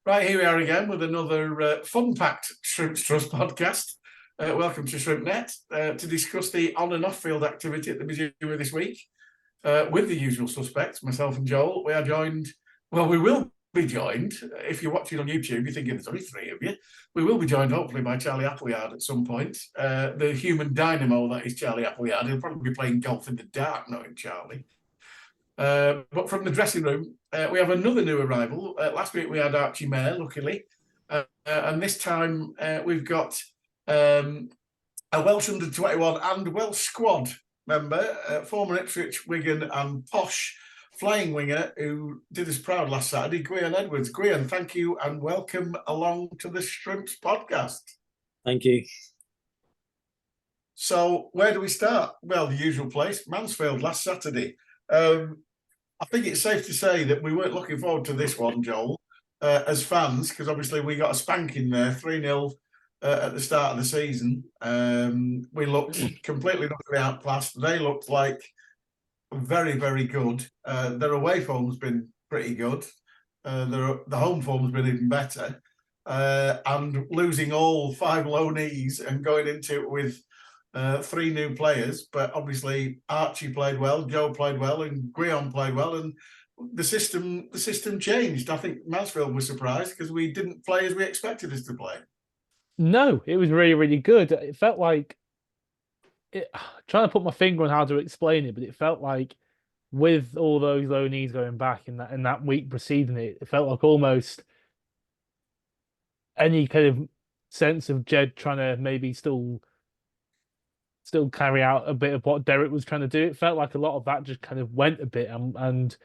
Right, here we are again with another fun-packed Shrimps Trust podcast. Welcome to ShrimpNet to discuss the on- and off-field activity at the Mazuma this week. With the usual suspects, myself and Joel, we are joined, we will be joined, if you're watching on YouTube, you're thinking there's only three of you, we will be joined hopefully by Charlie Appleyard at some point. The human dynamo that is Charlie Appleyard. He'll probably be playing golf in the dark, knowing Charlie. But from the dressing room, we have another new arrival. Last week we had Archie Mayer, luckily. And this time we've got a Welsh under-21 and Welsh squad member, former Ipswich, Wigan and posh flying winger who did us proud last Saturday, Gwion Edwards. Gwion, thank you and welcome along to the Shrimps podcast. Thank you. So where do we start? Well, the usual place, Mansfield last Saturday. I think it's safe to say that we weren't looking forward to this one, Joel, as fans, because obviously we got a spanking there, 3-0 at the start of the season. We looked completely outclassed. They looked like very, very good. Their away form's been pretty good. The home form's been even better. And losing all 5 low knees and going into it with 3 new players, but obviously Archie played well, Joe played well, and Gwion played well, and the system changed. I think Mansfield was surprised because we didn't play as we expected us to play. No, it was really, really good. It felt like trying to put my finger on how to explain it, but it felt like with all those low knees going back in that week preceding it, it felt like almost any kind of sense of Jed trying to maybe still carry out a bit of what Derek was trying to do. It felt like a lot of that just kind of went a bit, and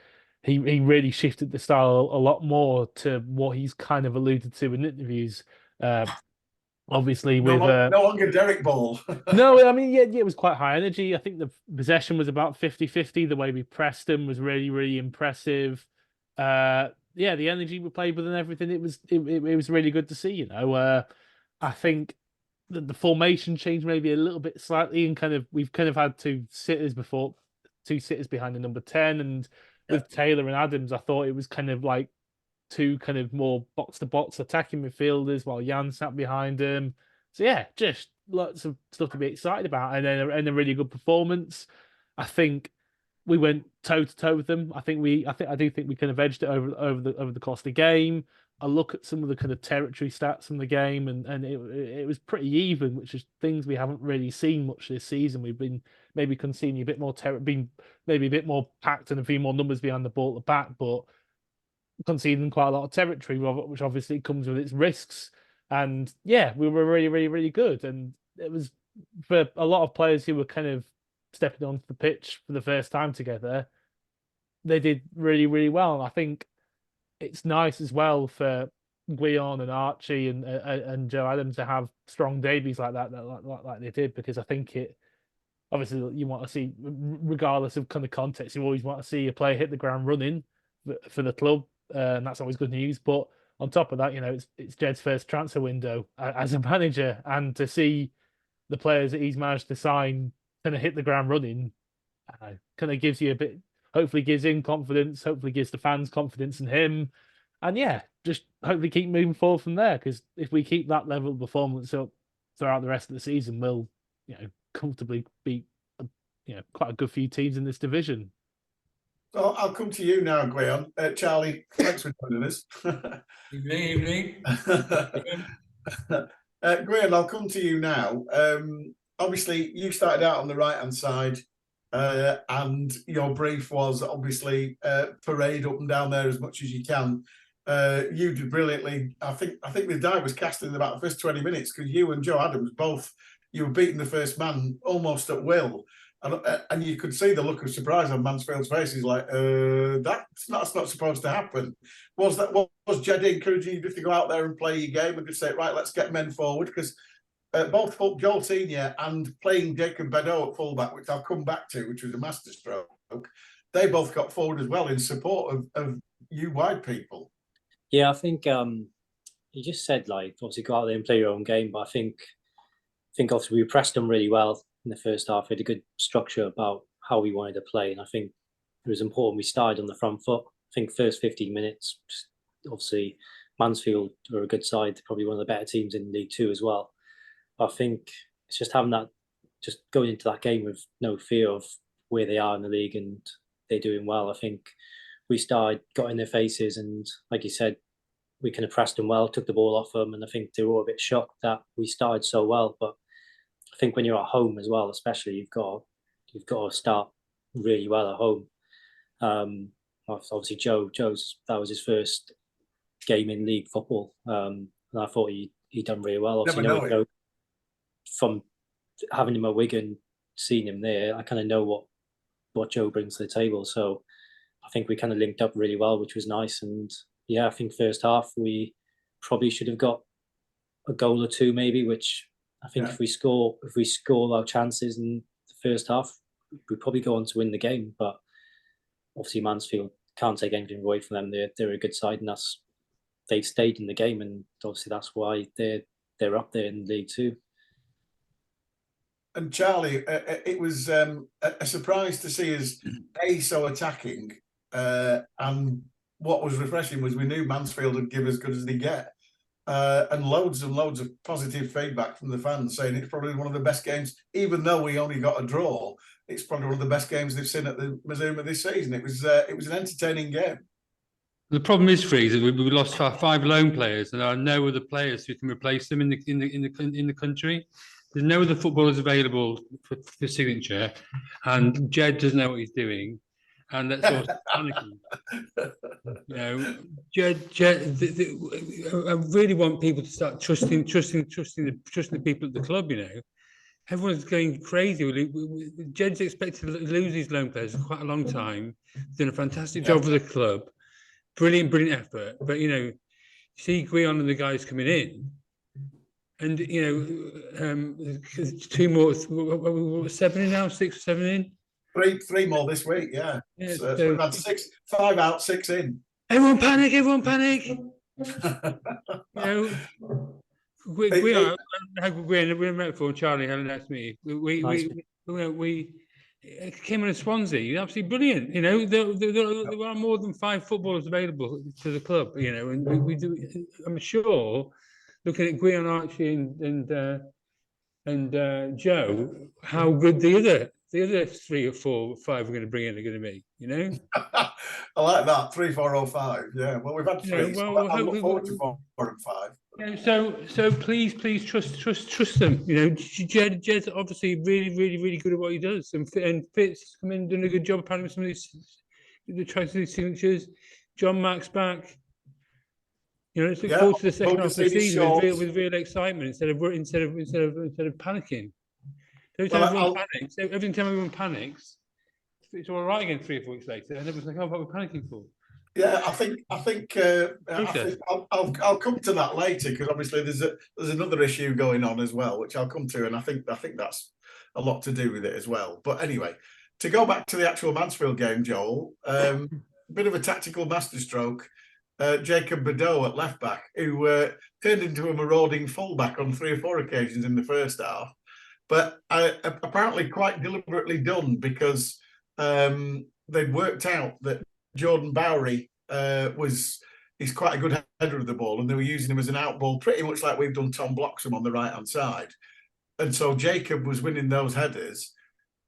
he really shifted the style a lot more to what he's kind of alluded to in interviews. Obviously, with no longer Derek ball. No, I mean, yeah, it was quite high energy. I think the possession was about 50-50. The way we pressed him was really, really impressive. The energy we played with and everything, it was really good to see. I think the formation changed maybe a little bit slightly, and we've had 2 sitters behind the number 10, and with Taylor and Adams, I thought it was kind of like 2 kind of more box-to-box attacking midfielders while Jan sat behind him. So yeah, just lots of stuff to be excited about, and then a really good performance. I think we went toe-to-toe with them. I do think we kind of edged it over the course of the game. I look at some of the kind of territory stats from the game, and it was pretty even, which is things we haven't really seen much this season. We've been maybe conceding a bit more been maybe a bit more packed and a few more numbers behind the ball at the back, but conceding quite a lot of territory, which obviously comes with its risks. And yeah, we were really, really, really good. And it was for a lot of players who were kind of stepping onto the pitch for the first time together, they did really, really well. And I think it's nice as well for Gwion and Archie and Joe Adams to have strong debuts like that, like they did, because I think it obviously you want to see, regardless of kind of context, you always want to see a player hit the ground running for the club, and that's always good news. But on top of that, it's Jed's first transfer window as a manager, and to see the players that he's managed to sign kind of hit the ground running, kind of gives you a bit. Hopefully gives him confidence, hopefully gives the fans confidence in him. And yeah, just hopefully keep moving forward from there, because if we keep that level of performance up throughout the rest of the season, we'll, comfortably beat, quite a good few teams in this division. So I'll come to you now, Gwion. Charlie, thanks for joining us. Evening. Gwion, I'll come to you now. Obviously, you started out on the right-hand side. And your brief was obviously parade up and down there as much as you can. You did brilliantly. I think the die was cast in about the first 20 minutes, because you and Joe Adams you were beating the first man almost at will, and you could see the look of surprise on Mansfield's faces, like that's not supposed to happen. Was Jed encouraging you just to go out there and play your game and just say, right, let's get men forward? Because both Joel Senior and playing Jacob Bedeau at fullback, which I'll come back to, which was a masterstroke, they both got forward as well in support of you wide people. Yeah, I think you just said, like, obviously go out there and play your own game, but I think obviously we pressed them really well in the first half. We had a good structure about how we wanted to play, and I think it was important we started on the front foot. I think first 15 minutes, obviously Mansfield are a good side, probably one of the better teams in League Two as well. But I think it's just having that, just going into that game with no fear of where they are in the league and they're doing well. I think we got in their faces, and like you said, we kind of pressed them well, took the ball off them, and I think they were all a bit shocked that we started so well. But I think when you're at home as well, especially, you've got to start really well at home. Obviously, that was his first game in league football, and I thought he done really well. Obviously, Joe, from having him at Wigan, seeing him there, I kind of know what Joe brings to the table. So I think we kind of linked up really well, which was nice. And yeah, I think first half we probably should have got a goal or two, maybe. Which I think if we score our chances in the first half, we probably go on to win the game. But obviously, Mansfield can't take anything away from them. They're a good side, and they've stayed in the game, and obviously that's why they're up there in League Two. And Charlie, it was a surprise to see us so attacking, and what was refreshing was we knew Mansfield would give as good as they get, and loads of positive feedback from the fans saying it's probably one of the best games, even though we only got a draw. It's probably one of the best games they've seen at the Mazuma this season. It was an entertaining game. The problem is, Freez, we lost 5 loan players, and there are no other players who can replace them in the country. There's no other footballers available for signature, and Jed doesn't know what he's doing, and that's also panicking. You know, Jed. I really want people to start trusting the people at the club. You know, everyone's going crazy. Jed's expected to lose his loan players for quite a long time. He's done a fantastic job for the club. Brilliant effort. But, you know, you see Gwion and the guys coming in, and, you know, 2 more, 7 in now, 6 or 7 in? 3 more this week, yeah. So we've had 5 out, 6 in. Everyone panic! You know, we met before, Charlie had an asked me. We came on a Swansea, absolutely brilliant. You know, there are more than 5 footballers available to the club. You know, and we do. I'm sure, looking at Gwion, Archie, and Joe, how good the other 3 or 4 or 5 we're going to bring in are going to be. You know, I like that 3, 4, or 5. Yeah, well, we've had 3. So I look forward to 4 and 5. Yeah, so please trust them. You know, Jed's obviously really good at what he does, and Fitz come in doing a good job apparently with some of these signatures. John Mack's back. You know, let's look forward to the second half of the season with real excitement instead of panicking. Every time everyone panics, it's all right again 3 or 4 weeks later, and everyone's like, "Oh, what are we panicking for?" Yeah, I think I'll come to that later, because obviously there's another issue going on as well, which I'll come to, and I think that's a lot to do with it as well. But anyway, to go back to the actual Mansfield game, Joel, bit of a tactical masterstroke. Jacob Badeau at left back, who turned into a marauding fullback on 3 or 4 occasions in the first half, but apparently quite deliberately done, because they'd worked out that Jordan Bowery he's quite a good header of the ball, and they were using him as an out ball, pretty much like we've done Tom Bloxham on the right hand side. And so Jacob was winning those headers.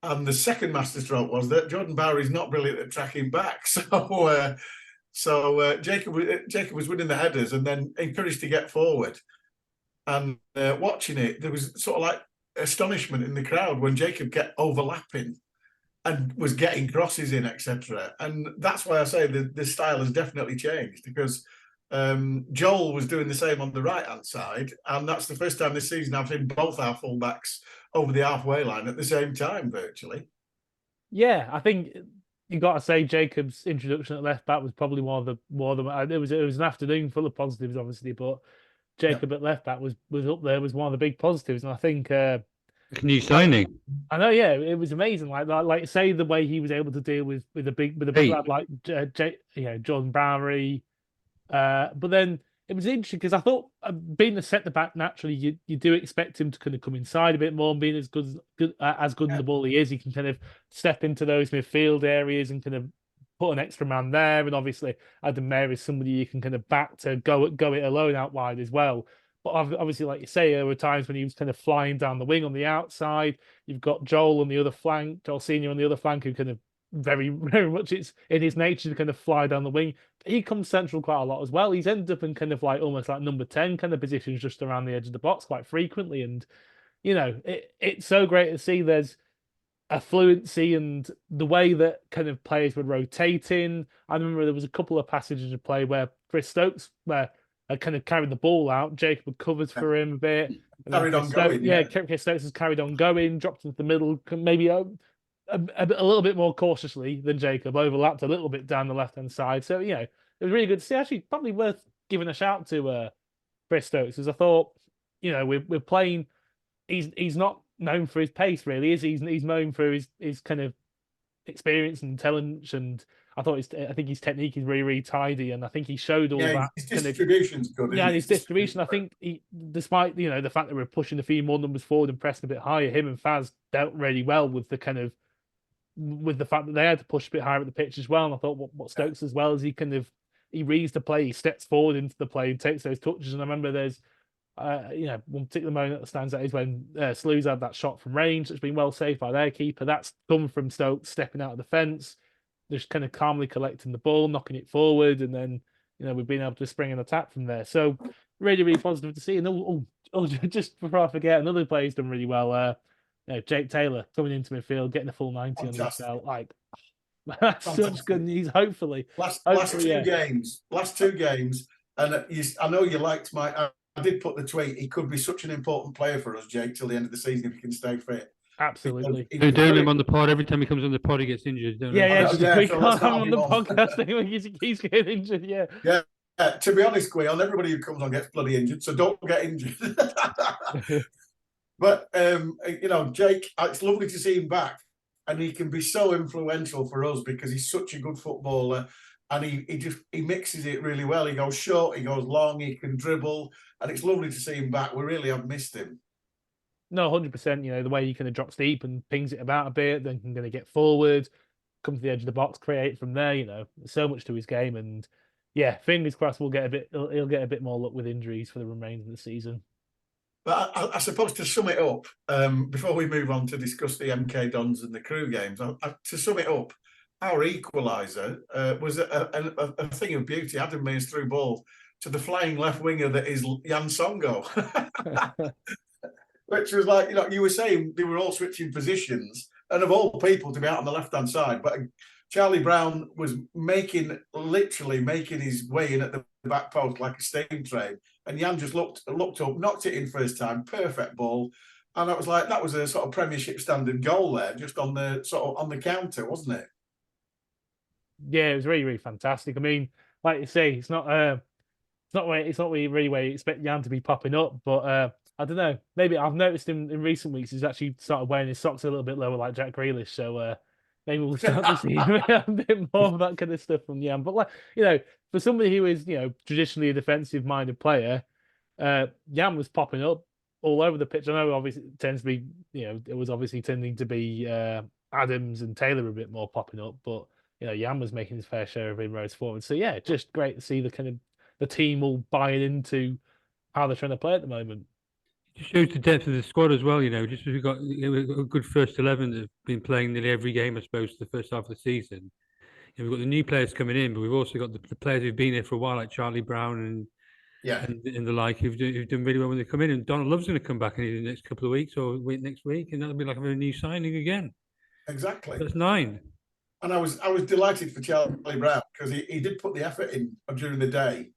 And the second masterstroke was that Jordan Bowery's not brilliant at tracking back. So Jacob was winning the headers and then encouraged to get forward. And watching it, there was sort of like astonishment in the crowd when Jacob kept overlapping and was getting crosses in, etc. And that's why I say the style has definitely changed, because Joel was doing the same on the right-hand side, and that's the first time this season I've seen both our fullbacks over the halfway line at the same time, virtually. Yeah, I think you got to say Jacob's introduction at left back was probably more than it was an afternoon full of positives, obviously, but Jacob at left back was up there, was one of the big positives, and I think. New signing. I know, yeah, it was amazing. Like say the way he was able to deal with a big lad like Jordan Bowery, but then it was interesting because I thought being the centre back naturally, you do expect him to kind of come inside a bit more, and being as good in the ball he is, he can kind of step into those midfield areas and kind of put an extra man there, and obviously Adam Mayer is somebody you can kind of back to go it alone out wide as well. But obviously, like you say, there were times when he was kind of flying down the wing on the outside. You've got Joel on the other flank, Joel Senior on the other flank, who kind of very much it's in his nature to kind of fly down the wing. But he comes central quite a lot as well. He's ended up in kind of like almost like number 10 kind of positions just around the edge of the box quite frequently. And it's so great to see there's a fluency and the way that kind of players were rotating. I remember there was a couple of passages of play where Chris Stokes kind of carried the ball out. Jacob covers for him a bit. Carried on going. Yeah, Chris Stokes has carried on going, dropped into the middle, maybe a little bit more cautiously than Jacob, overlapped a little bit down the left-hand side. So, it was really good to see. Actually, probably worth giving a shout to Chris Stokes, because I thought, we're playing. He's not known for his pace, really, is he? He's known for his kind of experience and intelligence, and I think his technique is really, really tidy, and I think he showed all that. His distribution's good. Yeah, and his distribution. I think despite the fact that we're pushing a few more numbers forward and pressing a bit higher, him and Faz dealt really well with the fact that they had to push a bit higher at the pitch as well. And I thought what Stokes as well, as he reads the play, he steps forward into the play and takes those touches. And I remember there's one particular moment that stands out is when Slews had that shot from range that's been well saved by their keeper. That's come from Stokes stepping out of the fence, just kind of calmly collecting the ball, knocking it forward, and then we've been able to spring an attack from there. So really, really positive to see. And just before I forget, another player's done really well. Jake Taylor coming into midfield, getting a full 90 on his belt. Like, that's such good news. Hopefully, last two games, and I know you liked I did put the tweet. He could be such an important player for us, Jake, till the end of the season if he can stay fit. Absolutely. Don't him on the pod. Every time he comes on the pod, he gets injured. We can't have him on the podcast anyway. He keeps getting injured. Yeah. To be honest, Gwion, everybody who comes on gets bloody injured, so don't get injured. But Jake, it's lovely to see him back, and he can be so influential for us because he's such a good footballer, and he mixes it really well. He goes short, he goes long, he can dribble, and it's lovely to see him back. We really have missed him. No, 100%. The way he kind of drops deep and pings it about a bit, then can get forward, come to the edge of the box, create from there. There's so much to his game, and fingers crossed he'll get a bit more luck with injuries for the remainder of the season. But I suppose to sum it up, before we move on to discuss the MK Dons and the Crew games, to sum it up, our equaliser was a thing of beauty. Adam Mayer's through ball to the flying left winger that is Jan Songo. Which was like, you were saying they were all switching positions, and of all people to be out on the left-hand side. But Charlie Brown was literally making his way in at the back post like a steam train. And Jan just looked up, knocked it in first time, perfect ball. And I was like, that was a sort of Premiership standard goal there, just on the counter, wasn't it? Yeah, it was really, really fantastic. I mean, like you say, it's not really where you expect Jan to be popping up, but I don't know. Maybe I've noticed him in recent weeks. He's actually started wearing his socks a little bit lower, like Jack Grealish. So maybe we'll start to see a bit more of that kind of stuff from Jan. But for somebody who is traditionally a defensive-minded player, Jan was popping up all over the pitch. I know obviously it tends to be it was obviously tending to be Adams and Taylor a bit more popping up, but Jan was making his fair share of inroads forward. So just great to see the team all buying into how they're trying to play at the moment. It shows the depth of the squad as well. Just we've got a good first 11 that have been playing nearly every game, I suppose, the first half of the season. We've got the new players coming in, but we've also got the players who've been here for a while, like Charlie Brown and the like, who've done really well when they come in. And Donald Love's going to come back in the next couple of weeks or next week, and that'll be like a new signing again. Exactly. That's 9. And I was delighted for Charlie Brown because he did put the effort in during the day,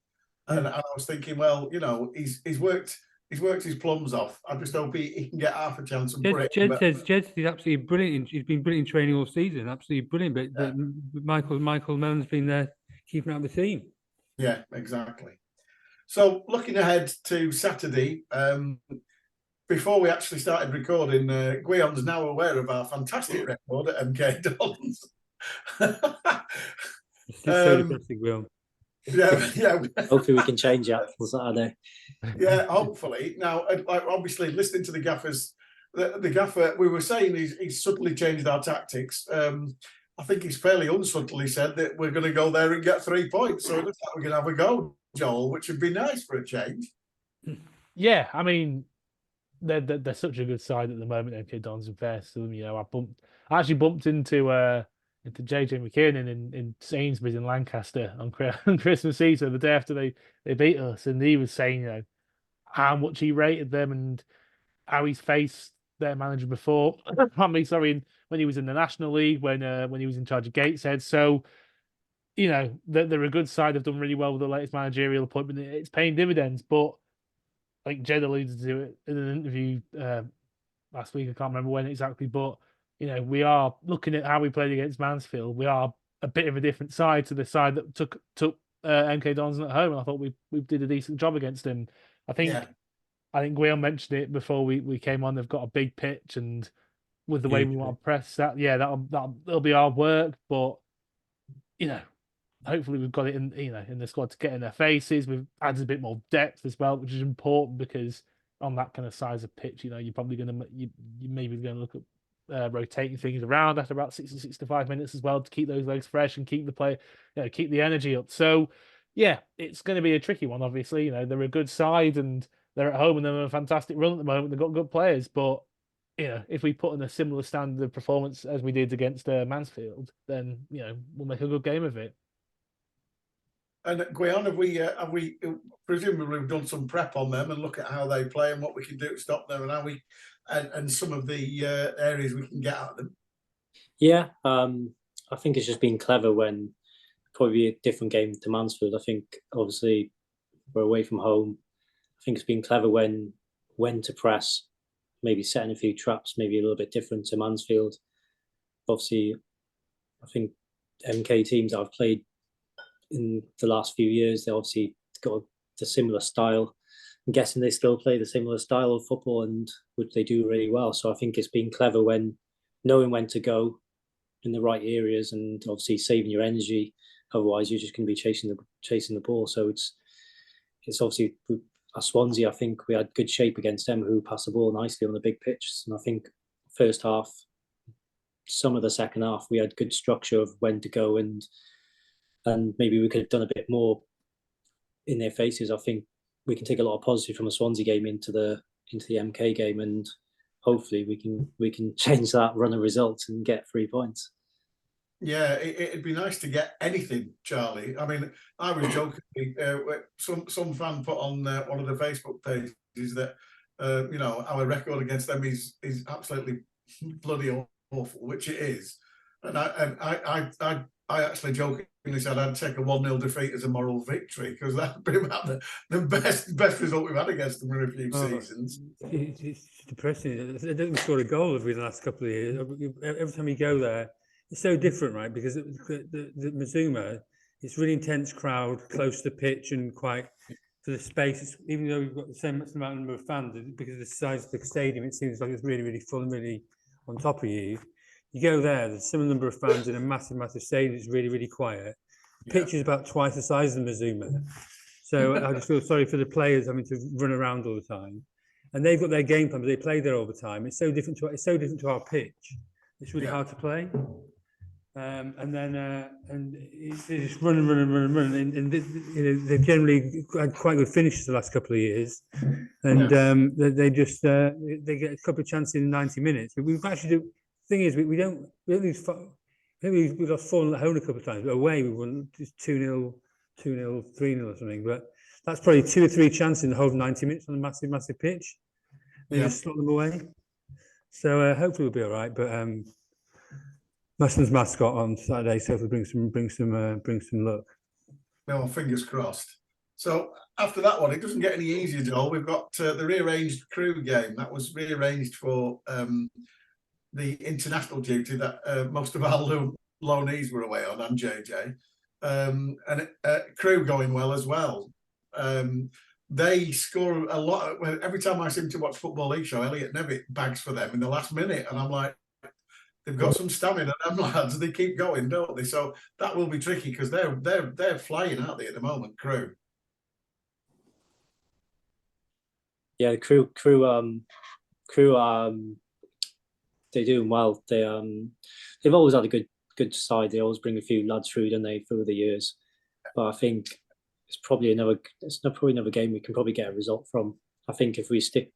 and I was thinking, well, he's worked his plums off. I just hope he can get half a chance. Jed says he's absolutely brilliant. He's been brilliant in training all season, absolutely brilliant. But Michael Mellon's been there keeping out the team. Yeah, exactly. So looking ahead to Saturday, before we actually started recording, Gwion's now aware of our fantastic record at MK Dons. It's so depressing, Gwion. Yeah. Hopefully we can change that on Saturday. Yeah, hopefully. Now, obviously, listening to the gaffers, the gaffer, we were saying he's subtly changed our tactics. I think he's fairly unsubtly said that we're going to go there and get 3 points. So it looks like we're going to have a go, Joel, which would be nice for a change. Yeah, I mean, they're such a good side at the moment. MK Dons and fair to them. I actually bumped into JJ McKiernan in Sainsbury's in Lancaster on Christmas Eve, so the day after they beat us, and he was saying, how much he rated them and how he's faced their manager before. When he was in the National League, when he was in charge of Gateshead. So, they're a good side. They've done really well with the latest managerial appointment. It's paying dividends, but like Jed alluded to it in an interview last week. I can't remember when exactly, but we are looking at how we played against Mansfield. We are a bit of a different side to the side that took MK Dons at home, and I thought we did a decent job against him. I think Gwion mentioned it before we came on. They've got a big pitch, and with the way we want to press that, that'll be our work. But hopefully we've got it in the squad to get in their faces. We've added a bit more depth as well, which is important because on that kind of size of pitch, you're probably you maybe going to look at rotating things around after about 65 minutes as well to keep those legs fresh and keep the play, keep the energy up. So yeah, it's going to be a tricky one. Obviously, they're a good side and they're at home and they're on a fantastic run at the moment. They've got good players, but if we put in a similar standard of performance as we did against Mansfield, then we'll make a good game of it. And Gwion, have we presumably we've done some prep on them and look at how they play and what we can do to stop them and how we and some of the areas we can get at them? Yeah, I think it's just been clever when probably a different game to Mansfield. I think obviously we're away from home. I think it's been clever when to press, maybe setting a few traps, maybe a little bit different to Mansfield. Obviously, I think MK teams I've played in the last few years, they obviously got the similar style. I'm guessing they still play the similar style of football, and which they do really well. So I think it's been clever when knowing when to go in the right areas and obviously saving your energy. Otherwise, you're just going to be chasing the ball. So it's obviously at Swansea. I think we had good shape against them, who passed the ball nicely on the big pitch. And I think first half, some of the second half, we had good structure of when to go and maybe we could have done a bit more in their faces. I think we can take a lot of positive from a Swansea game into the MK game, and hopefully we can change that run of results and get 3 points. Yeah, it'd be nice to get anything, Charlie. I mean, I was joking. Some fan put on one of the Facebook pages that our record against them is absolutely bloody awful, which it is. And I actually jokingly said I'd take a 1-0 defeat as a moral victory because that'd be about the best result we've had against them in a few seasons. It's depressing. They don't score a goal over the last couple of years. Every time you go there, it's so different, right? Because the Mazuma, it's really intense crowd, close to the pitch and quite for the space. Even though we've got the same number of fans, because of the size of the stadium, it seems like it's really, really full and really on top of you. You go there, there's a similar number of fans in a massive, massive stadium. It's really, really quiet. The pitch is about twice the size of the Mazuma. So I just feel sorry for the players having to run around all the time. And they've got their game plan, but they play there all the time. It's so different to our pitch. It's really hard to play. And it's just run. And they've generally had quite good finishes the last couple of years. And they get a couple of chances in 90 minutes. But we've actually thing is, we don't lose. Maybe we've lost 4-0 at home a couple of times, but away we won just 2-0, 3-0 or something. But that's probably 2 or 3 chances in the whole 90 minutes on a massive, massive pitch. They just slot them away. So hopefully we'll be all right. But Maston's mascot on Saturday, so hopefully bring some luck. Well, fingers crossed. So after that one, it doesn't get any easier, Joel. We've got the rearranged Crew game that was rearranged for the international duty that most of our loanees were away on, and JJ, and Crew going well as well. They score a lot. Every time I seem to watch Football League Show, Elliot Nevitt bags for them in the last minute, and I'm like, they've got some stamina, them lads. They keep going, don't they? So that will be tricky because they're flying, aren't they, at the moment, Crew? Yeah, Crew. They're doing well. They've always had a good side. They always bring a few lads through, don't they, through the years. But I think it's probably another game we can probably get a result from. I think if we stick,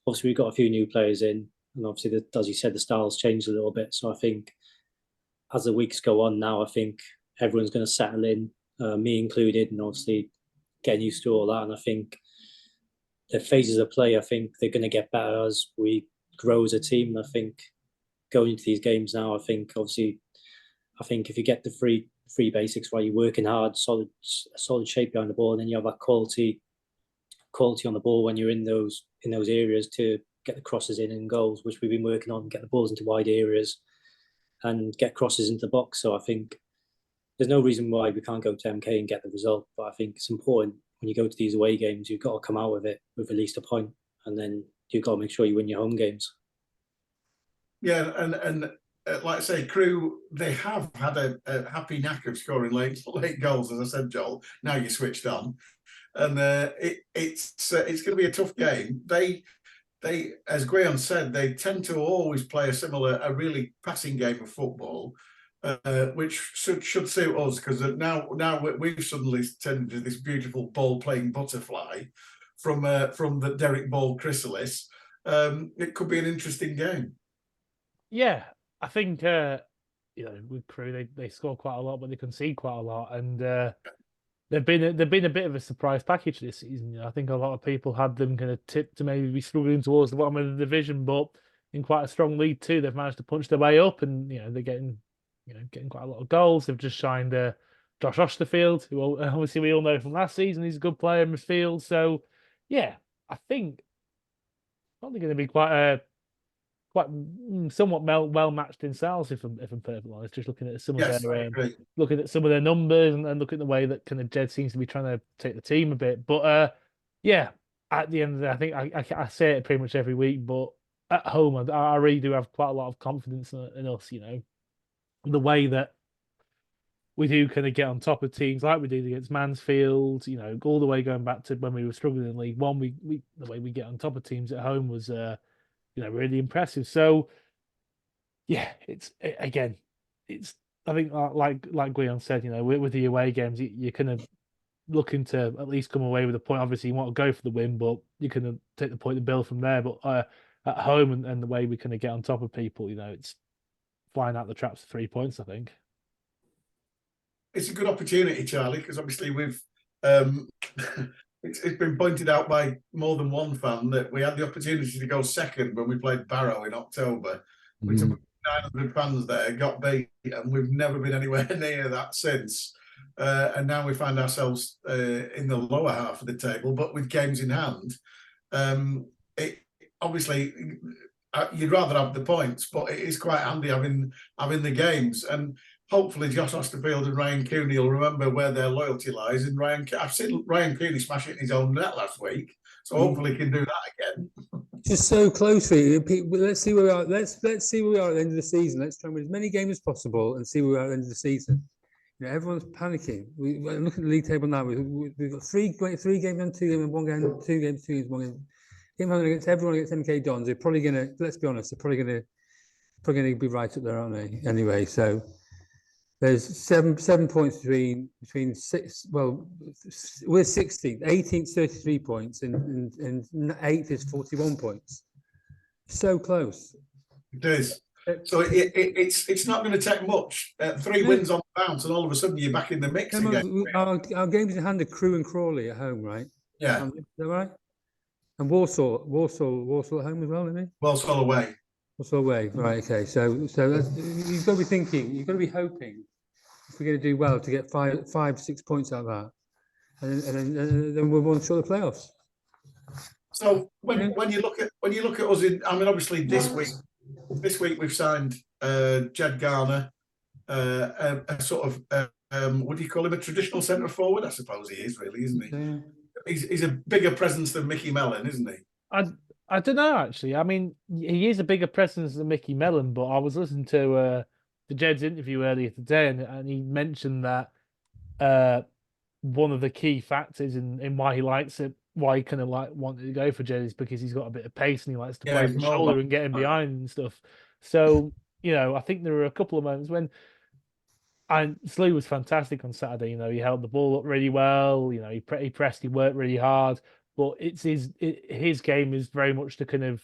obviously we've got a few new players in, and obviously, as you said, the style's changed a little bit. So I think as the weeks go on now, I think everyone's going to settle in, me included, and obviously getting used to all that. And I think the phases of play, I think they're going to get better as we grow as a team. And I think going into these games now, I think if you get the three basics right, you're working hard, solid shape behind the ball, and then you have that quality on the ball when you're in those areas to get the crosses in and goals, which we've been working on, get the balls into wide areas and get crosses into the box. So I think there's no reason why we can't go to MK and get the result. But I think it's important when you go to these away games, you've got to come out with it with at least a point, and then you've got to make sure you win your home games. Yeah, and like I say, Crew, they have had a happy knack of scoring late goals, as I said, Joel. Now you switched on, and it's going to be a tough game. They, as Gwion said, they tend to always play a really passing game of football, which should suit us, because now we've suddenly turned into this beautiful ball playing butterfly from the Derek Ball chrysalis. It could be an interesting game. Yeah, I think with Crew they score quite a lot, but they concede quite a lot, and they've been a bit of a surprise package this season. I think a lot of people had them kind of tipped to maybe be struggling towards the bottom of the division, but in quite a strong lead too. They've managed to punch their way up, and they're getting quite a lot of goals. They've just signed Josh Osterfield, who obviously we all know from last season. He's a good player in midfield. So yeah, I think probably going to be quite somewhat well matched in styles, if I'm perfectly honest. Just looking at some of their numbers and looking at the way that kind of Jed seems to be trying to take the team a bit. But yeah, at the end of the day, I think I say it pretty much every week, but at home I really do have quite a lot of confidence in us. The way that we do kind of get on top of teams like we did against Mansfield, all the way going back to when we were struggling in League One. We the way we get on top of teams at home was really impressive. So yeah, I think like Gwion said, with the away games, you're kind of looking to at least come away with a point. Obviously you want to go for the win, but you can take the point to bill from there. But at home and the way we kind of get on top of people, it's flying out the traps for 3 points, I think. It's a good opportunity, Charlie, because obviously we've it's been pointed out by more than one fan that we had the opportunity to go second when we played Barrow in October. We took 900 fans there, got beat, and we've never been anywhere near that since. And now we find ourselves in the lower half of the table, but with games in hand. Obviously, you'd rather have the points, but it is quite handy having the games. And hopefully Josh Osterfield and Ryan Cooney will remember where their loyalty lies. And I've seen Ryan Cooney smash it in his own net last week, so hopefully he can do that again. Just so closely. Let's see where we are. Let's see where we are at the end of the season. Let's try and win as many games as possible and see where we are at the end of the season. Everyone's panicking. We're looking at the league table now. We've got three games on, 2 games, 1 game, 2 games, 1 game. Game against everyone against MK Dons. They're probably going to. Let's be honest. They're probably going to be right up there, aren't they? Anyway, so. There's 7 points between 6. Well, we're 16th, 18th, 33 points, and 8th is 41 points. So close. It is. So it's not going to take much. 3 wins on the bounce, and all of a sudden you're back in the mix again. Our games in hand are Crew and Crawley at home, right? Yeah. Is that right? And Walsall at home as well, isn't it? Walsall away. Walsall away, right? Okay, so that's, you've got to be thinking, you've got to be hoping, if we're going to do well, to get 5-6 points out of that, and then we're one short of the playoffs. So when you look at us obviously this week we've signed Jed Garner, a sort of what do you call him, a traditional centre forward? I suppose he is, really, isn't he? Yeah. He's a bigger presence than Mickey Mellon, isn't he? I don't know, actually. I mean, he is a bigger presence than Mickey Mellon, but I was listening to the Jed's interview earlier today, and he mentioned that one of the key factors in why he likes it, why he kind of wanted to go for Jed, is because he's got a bit of pace and he likes to play the shoulder and get him behind and stuff. So, I think there were a couple of moments when And Slew was fantastic on Saturday. You know, he held the ball up really well. You know, he pressed, he worked really hard. But it's his game is very much the kind of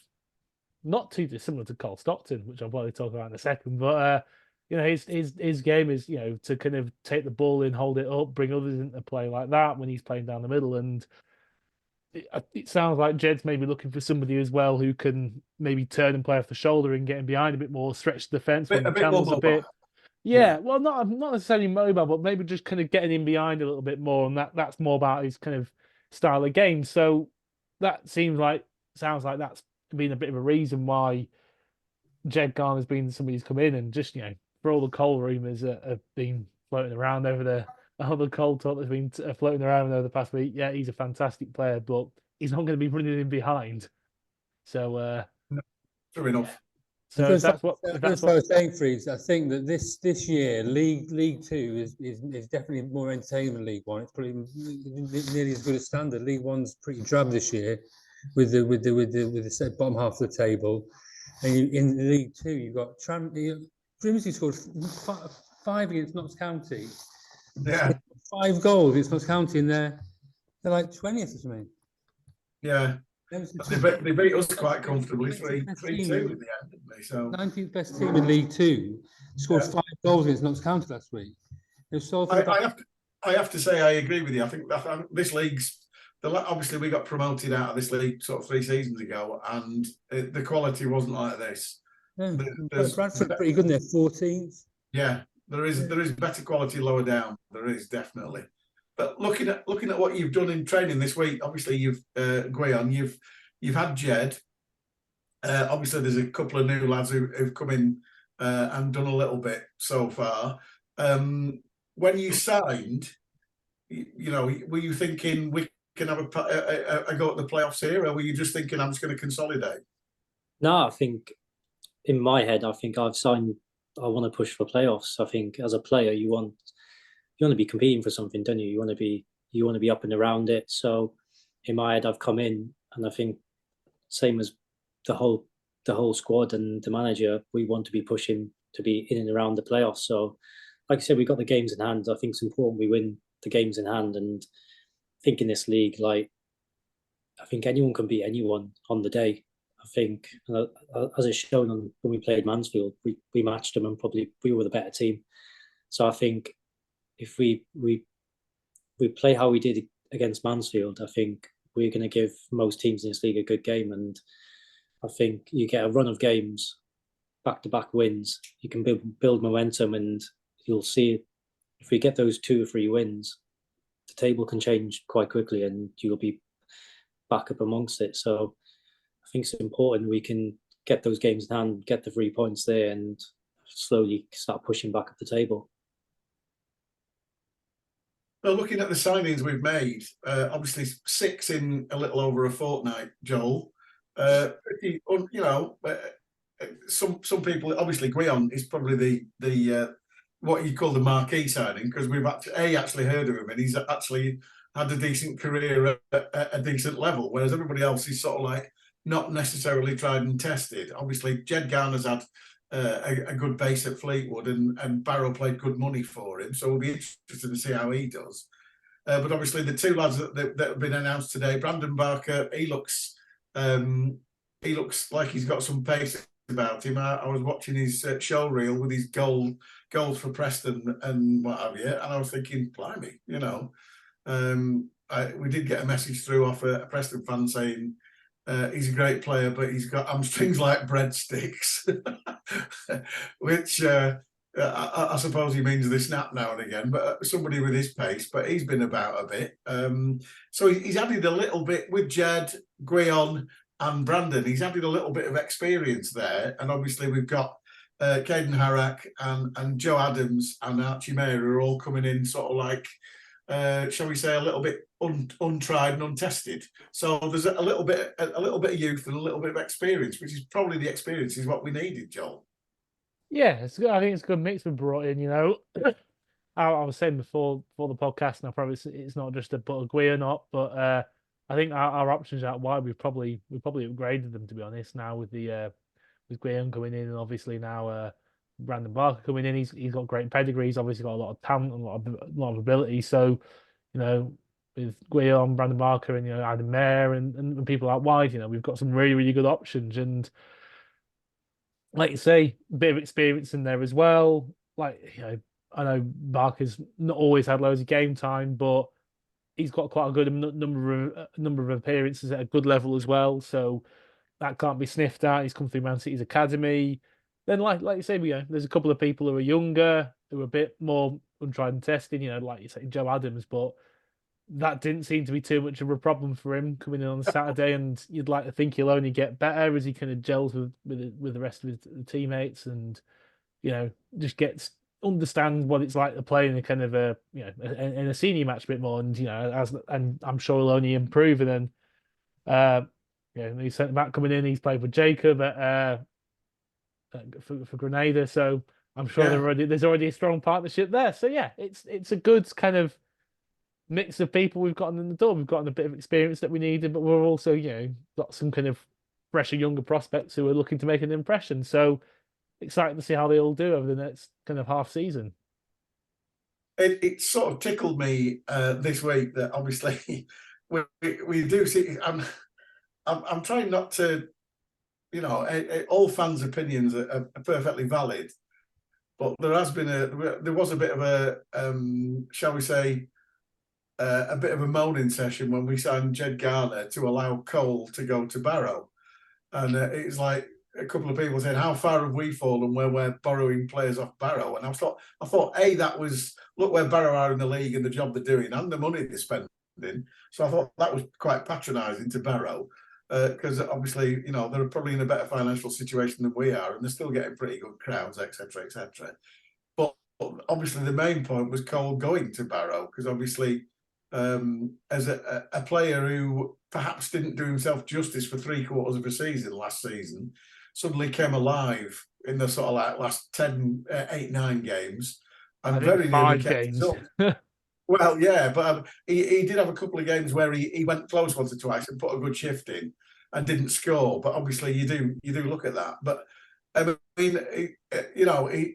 not too dissimilar to Cole Stockton, which I'll probably talk about in a second. But you know, his game is, you know, to kind of take the ball in, hold it up, bring others into play like that when he's playing down the middle. And it sounds like Jed's maybe looking for somebody as well who can maybe turn and play off the shoulder and get in behind a bit more, stretch the defense when the channels a bit. Yeah, well, not necessarily mobile, but maybe just kind of getting in behind a little bit more, and that's more about his kind of style of game. So that sounds like that's been a bit of a reason why Jed Garner's been somebody who's come in and just, you know, for all the Cole rumours that have been floating around over all the Cole talk that's been floating around over the past week. Yeah, he's a fantastic player, but he's not going to be running in behind. So true enough. So that's what I was saying, Freeze. I think that this year, League Two is definitely more entertaining than League One. It's probably nearly as good as standard. League One's pretty drab this year, with the bottom half of the table. And in League Two, you've got Grimsby scored 5 against Notts County. Yeah, 5 goals against Notts County, and they're like 20th or something. Yeah. They beat us quite comfortably, 3-2 in the end, didn't they? So 19th best team in League Two scored 5 goals against Notts County last week. I have to say I agree with you. I think that this league's obviously we got promoted out of this league sort of 3 seasons ago, and the quality wasn't like this. Yeah, Bradford pretty good in their 14th. Yeah, there is better quality lower down. There is definitely. But looking at what you've done in training this week, obviously you've Gwion, you've had Jed. Obviously, there's a couple of new lads who've come in and done a little bit so far. When you signed, you know, were you thinking we can have a go at the playoffs here, or were you just thinking I'm just going to consolidate? No, I think in my head, I've signed. I want to push for playoffs. I think as a player, you want to be competing for something, don't you? You want to be up and around it. So in my head, I've come in, and I think same as the whole squad and the manager, we want to be pushing to be in and around the playoffs. So, like I said, we got the games in hand. I think it's important we win the games in hand, and I think in this league, like I think anyone can beat anyone on the day. I think, as it's shown when we played Mansfield, we matched them and probably we were the better team. So I think if we play how we did against Mansfield, I think we're going to give most teams in this league a good game. And I think you get a run of games, back-to-back wins, you can build momentum, and you'll see if we get those 2 or 3 wins, the table can change quite quickly and you'll be back up amongst it. So I think it's important we can get those games in hand, get the 3 points there, and slowly start pushing back up the table. Well, looking at the signings we've made, obviously 6 in a little over a fortnight, Joel. You know, some people, obviously Gwion is probably the what you call the marquee signing, because we've actually heard of him, and he's actually had a decent career at a decent level, whereas everybody else is sort of like not necessarily tried and tested. Obviously, Jed Garner's had a good base at Fleetwood, and Barrow played good money for him, so we'll be interested to see how he does. But obviously, the 2 lads that have been announced today, Brandon Barker, he looks like he's got some pace about him. I was watching his show reel with his goals for Preston and what have you, and I was thinking, blimey, you know. We did get a message through off a Preston fan saying he's a great player, but he's got hamstrings like breadsticks, which I suppose he means they snap now and again. But somebody with his pace, but he's been about a bit. So he's added a little bit with Jed, Gwion, and Brandon. He's added a little bit of experience there, and obviously we've got Caden Harrack and Joe Adams and Archie Mayer are all coming in sort of like, shall we say, a little bit untried and untested. So there's a little bit of youth and a little bit of experience, which is probably the experience is what we needed, Joel. Yeah, it's good. I think it's a good mix we brought in. You know, I was saying before the podcast, and I probably it's not just to put a Gwion up, but I think our options out wide we probably upgraded them, to be honest. Now with Gwion coming in, and obviously now Brandon Barker coming in. He's got great pedigree. He's obviously got a lot of talent and a lot of ability. So, with Gwion, Brandon Barker, and Adam Mayer and people out wide, we've got some really, really good options. And like you say, a bit of experience in there as well. I know Barker's not always had loads of game time, but he's got quite a good number of appearances at a good level as well. So that can't be sniffed at. He's come through Man City's academy. Then, like you say, there's a couple of people who are younger, who are a bit more untried and tested. Like you say, Joe Adams, but that didn't seem to be too much of a problem for him coming in on Saturday. And you'd like to think he'll only get better as he kind of gels with the rest of his teammates, and just understand what it's like to play in a kind of in a senior match a bit more. And and I'm sure he'll only improve. And then he's centre back coming in. He's played with Jacob for Grenada, so I'm sure there's already a strong partnership there. So yeah, it's a good kind of mix of people we've gotten in the door. We've gotten a bit of experience that we needed, but we're also got some kind of fresher, younger prospects who are looking to make an impression. So excited to see how they all do over the next kind of half season. It sort of tickled me this week that obviously we do see. I'm trying not to, all fans' opinions are perfectly valid, but there was a bit of a shall we say a bit of a moaning session when we signed Jed Garner to allow Cole to go to Barrow, and it's like a couple of people saying, how far have we fallen where we're borrowing players off Barrow? And I thought, that was, look where Barrow are in the league and the job they're doing and the money they're spending. So I thought that was quite patronising to Barrow, because obviously, they're probably in a better financial situation than we are, and they're still getting pretty good crowds, etc., etc. But obviously the main point was Cole going to Barrow, because obviously as a player who perhaps didn't do himself justice for 3/4 of a season last season, suddenly came alive in the sort of like last 10, 8, 9 games, and very nearly kept it up. Well, yeah, but he did have a couple of games where he went close once or twice and put a good shift in and didn't score. But obviously, you do look at that. But I mean,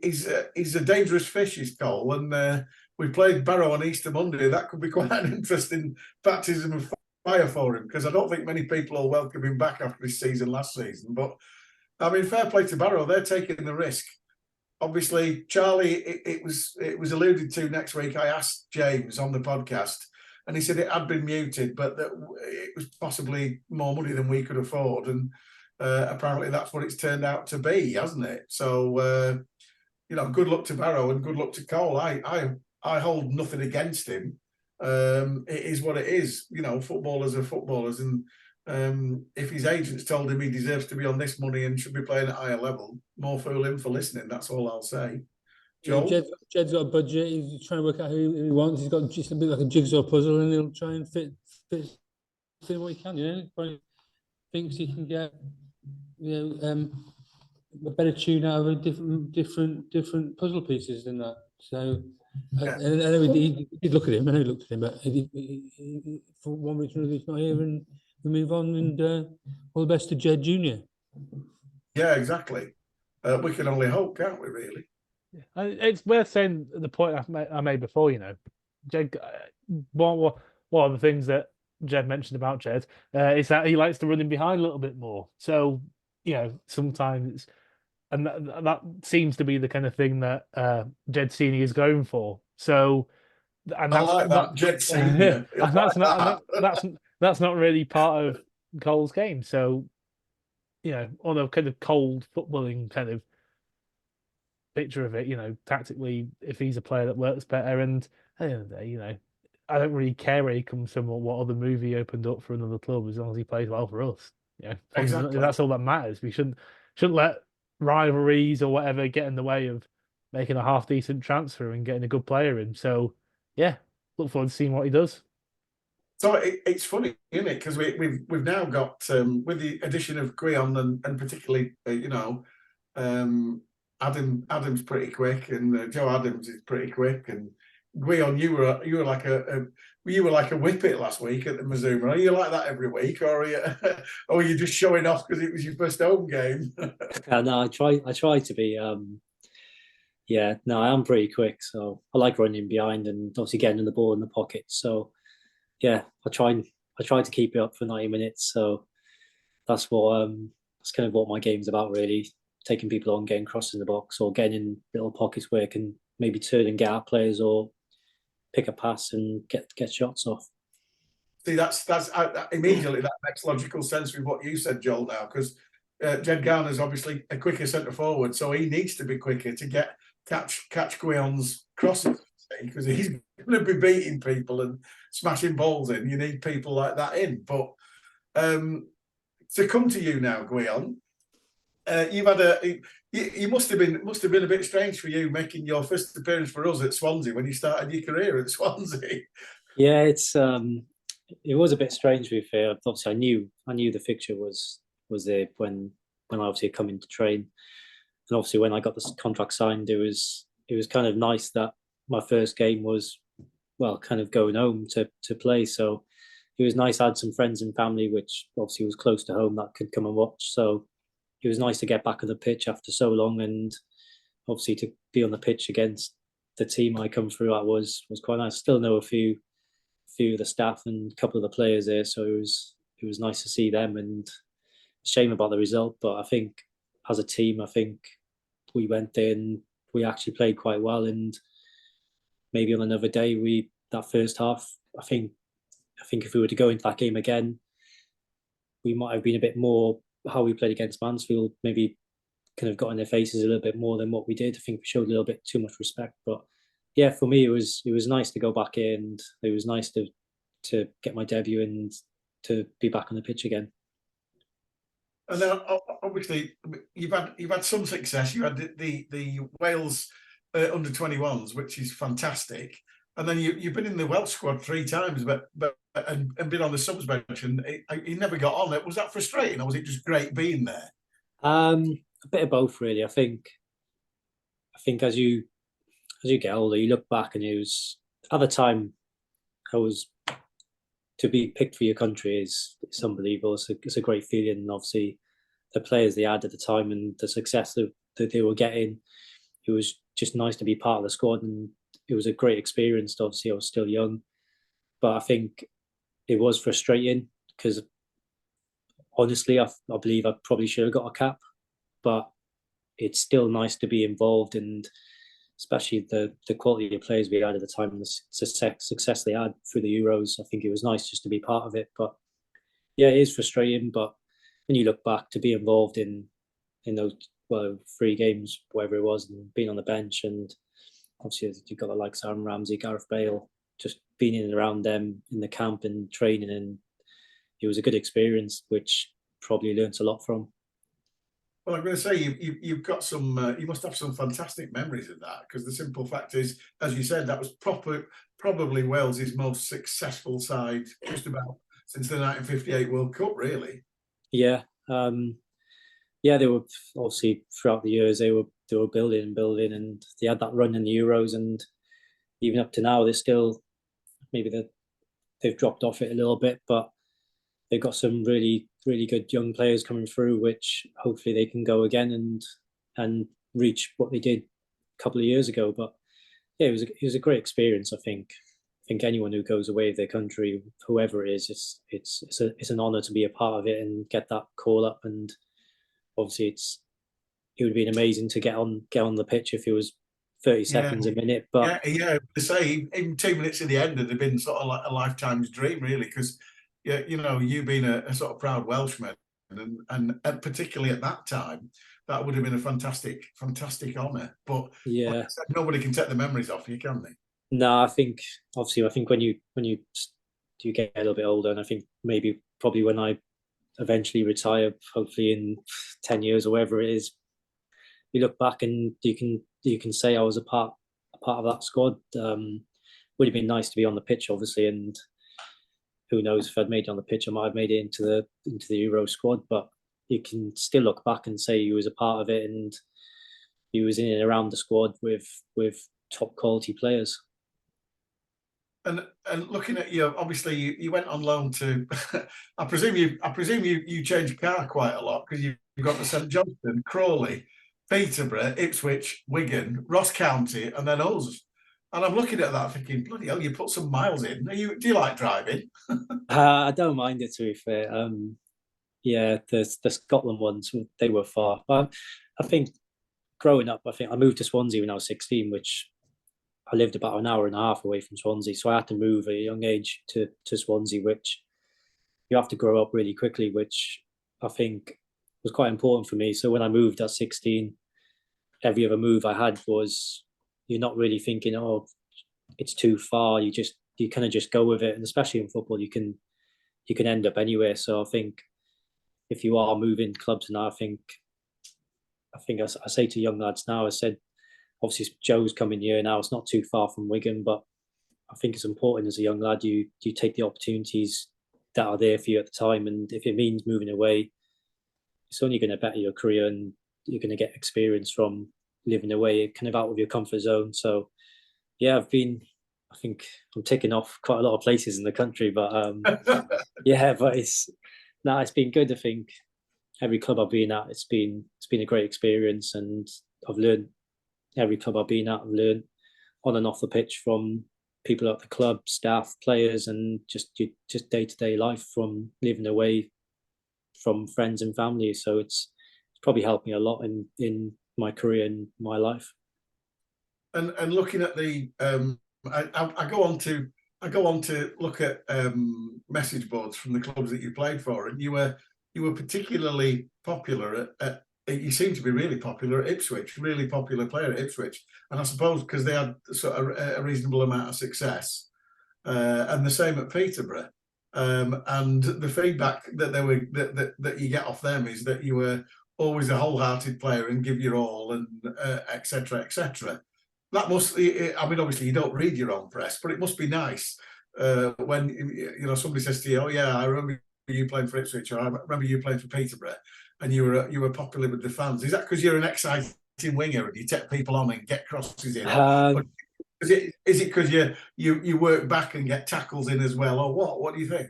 he's a dangerous fish, is Cole, and we played Barrow on Easter Monday. That could be quite an interesting baptism of fire for him, because I don't think many people will welcome him back after his season last season. But I mean, fair play to Barrow; they're taking the risk. Obviously, Charlie, it was alluded to next week. I asked James on the podcast, and he said it had been muted, but that it was possibly more money than we could afford. And apparently that's what it's turned out to be, hasn't it? So, good luck to Barrow and good luck to Cole. I hold nothing against him. It is what it is. Footballers are footballers. And if his agents told him he deserves to be on this money and should be playing at higher level, more fool him for listening. That's all I'll say. Joel? Jed's got a budget. He's trying to work out who he wants. He's got just a bit like a jigsaw puzzle, and he'll try and fit what he can. Probably thinks he can get a better tune out of different puzzle pieces than that. So I know he did look at him. I know he looked at him, but for one reason or another, he's not here, and we move on. And all the best to Jed Jr. Yeah, exactly. We can only hope, can't we? Really. It's worth saying the point I made before. Jed. One of the things that Jed mentioned about Jed is that he likes to run in behind a little bit more. So sometimes, and that seems to be the kind of thing that Jed Senior is going for. So, and that's, I like that Jed Senior. That's not really part of Cole's game. So, on a kind of cold footballing kind of picture of it, tactically, if he's a player that works better, and at the end of the day, I don't really care where he comes from or what other move he opened up for another club, as long as he plays well for us. Exactly. That's all that matters. We shouldn't let rivalries or whatever get in the way of making a half decent transfer and getting a good player in. So, yeah, look forward to seeing what he does. So it's funny, isn't it? Because we've now got with the addition of Gwion and particularly Adam's pretty quick, and Joe Adams is pretty quick, and Gwion, you were like a whippet last week at the Mazuma. Are you like that every week, or are you just showing off because it was your first home game? No, I try to be. Yeah, no, I am pretty quick, so I like running behind and obviously getting the ball in the pocket. So yeah, I try to keep it up for 90 minutes. So that's kind of what my game's about, really. Taking people on, getting crosses in the box, or getting in little pockets where I can maybe turn and get out players, or pick a pass and get shots off. See, that's immediately that makes logical sense with what you said, Joel. Now, because Jed Garner's obviously a quicker centre forward, so he needs to be quicker to catch Gwion's crosses, because he's going to be beating people and smashing balls in. You need people like that in. But to come to you now, Gwion, you've had you must have been a bit strange for you making your first appearance for us at Swansea when you started your career at Swansea. Yeah, it was a bit strange, to be fair. Obviously, I knew the fixture was there when I obviously come in to train, and obviously when I got the contract signed, it was kind of nice that my first game was, well, kind of going home to play. So it was nice. I had some friends and family, which obviously was close to home, that could come and watch. So it was nice to get back on the pitch after so long, and obviously to be on the pitch against the team I come through at was quite nice. Still know a few of the staff and a couple of the players there, so it was nice to see them. And shame about the result, but I think as a team, I think we went there and we actually played quite well. And maybe on another day, that first half, I think if we were to go into that game again, we might have been a bit more how we played against Mansfield, maybe kind of got in their faces a little bit more than what we did. I think we showed a little bit too much respect. But yeah, for me, it was nice to go back in, and it was nice to get my debut and to be back on the pitch again. And then obviously you've had some success. You had the Wales under-21s, which is fantastic. And then you've been in the Welsh squad 3 times, and been on the subs bench, and you never got on. Was that frustrating, or was it just great being there? A bit of both, really. I think as you get older, you look back, and it was, at the time, to be picked for your country is unbelievable. It's a great feeling. And obviously, the players they had at the time and the success that they were getting, it was just nice to be part of the squad, and it was a great experience. Obviously, I was still young, but I think it was frustrating because honestly, I believe I probably should have got a cap, but it's still nice to be involved, and especially the quality of players we had at the time and the success they had through the Euros. I think it was nice just to be part of it. But yeah, it is frustrating. But when you look back, to be involved in those 3 games, whatever it was, and being on the bench, and obviously you've got the likes of Aaron Ramsey, Gareth Bale, just being in and around them in the camp and training, and it was a good experience, which probably learnt a lot from. Well, I'm going to say you've got some. You must have some fantastic memories of that, because the simple fact is, as you said, that was probably Wales's most successful side just about since the 1958 World Cup, really. Yeah, they were obviously throughout the years they were building and building, and they had that run in the Euros, and even up to now they're still, maybe they've dropped off it a little bit, but they've got some really, really good young players coming through, which hopefully they can go again and reach what they did a couple of years ago. But yeah, it was a great experience. I think anyone who goes away with their country, whoever it is, it's an honour to be a part of it and get that call up. And obviously it would have been amazing to get on the pitch if it was 30 seconds a minute. But yeah, to say even 2 minutes at the end would have been sort of like a lifetime's dream, really, because you being a sort of proud Welshman, and particularly at that time, that would have been a fantastic honour. But yeah, like I said, nobody can take the memories off you, can they? No, I think when you get a little bit older, and I think probably when I eventually retire, hopefully in 10 years or whatever it is, you look back and you can say I was a part of that squad. Would have been nice to be on the pitch, obviously, and who knows if I'd made it on the pitch, I might have made it into the Euro squad. But you can still look back and say you was a part of it, and you was in and around the squad with top quality players. And looking at you, obviously you went on loan to. I presume you changed car quite a lot, because you got to St Johnstone, Crawley. Peterborough, Ipswich, Wigan, Ross County, and then us. And I'm looking at that thinking, bloody hell, you put some miles in. Do you like driving? I don't mind it, to be fair. Yeah, the Scotland ones, they were far. But I think growing up, I moved to Swansea when I was 16, which I lived about an hour and a half away from Swansea. So I had to move at a young age to Swansea, which you have to grow up really quickly, which I think was quite important for me. So when I moved at 16, every other move I had was, you're not really thinking, oh, it's too far. You kind of just go with it. And especially in football, you can end up anywhere. So I think if you are moving clubs now, I think I say to young lads now, I said, obviously Joe's coming here now. It's not too far from Wigan, but I think it's important as a young lad, you take the opportunities that are there for you at the time. And if it means moving away, it's only going to better your career, and you're going to get experience from living away, kind of out of your comfort zone. So yeah, I think I'm ticking off quite a lot of places in the country, but yeah, but it's been good. I think every club I've been at, it's been a great experience, and I've learned every club I've been at. I've learned on and off the pitch from people at the club, staff, players, and just day-to-day life from living away from friends and family. So it's probably helped me a lot in my career and my life. And looking at the I go on to look at message boards from the clubs that you played for, and you were particularly popular at you seem to be really popular at Ipswich, really popular player at Ipswich, and I suppose because they had sort of a reasonable amount of success, and the same at Peterborough. And the feedback that you get off them is that you were always a wholehearted player and give your all, and etc. etc. That must, I mean, obviously you don't read your own press, but it must be nice when somebody says to you, "Oh yeah, I remember you playing for Ipswich," or "I remember you playing for Peterborough, and you were popular with the fans." Is that because you're an exciting winger and you take people on and get crosses in? Is it because you work back and get tackles in as well, or what? What do you think?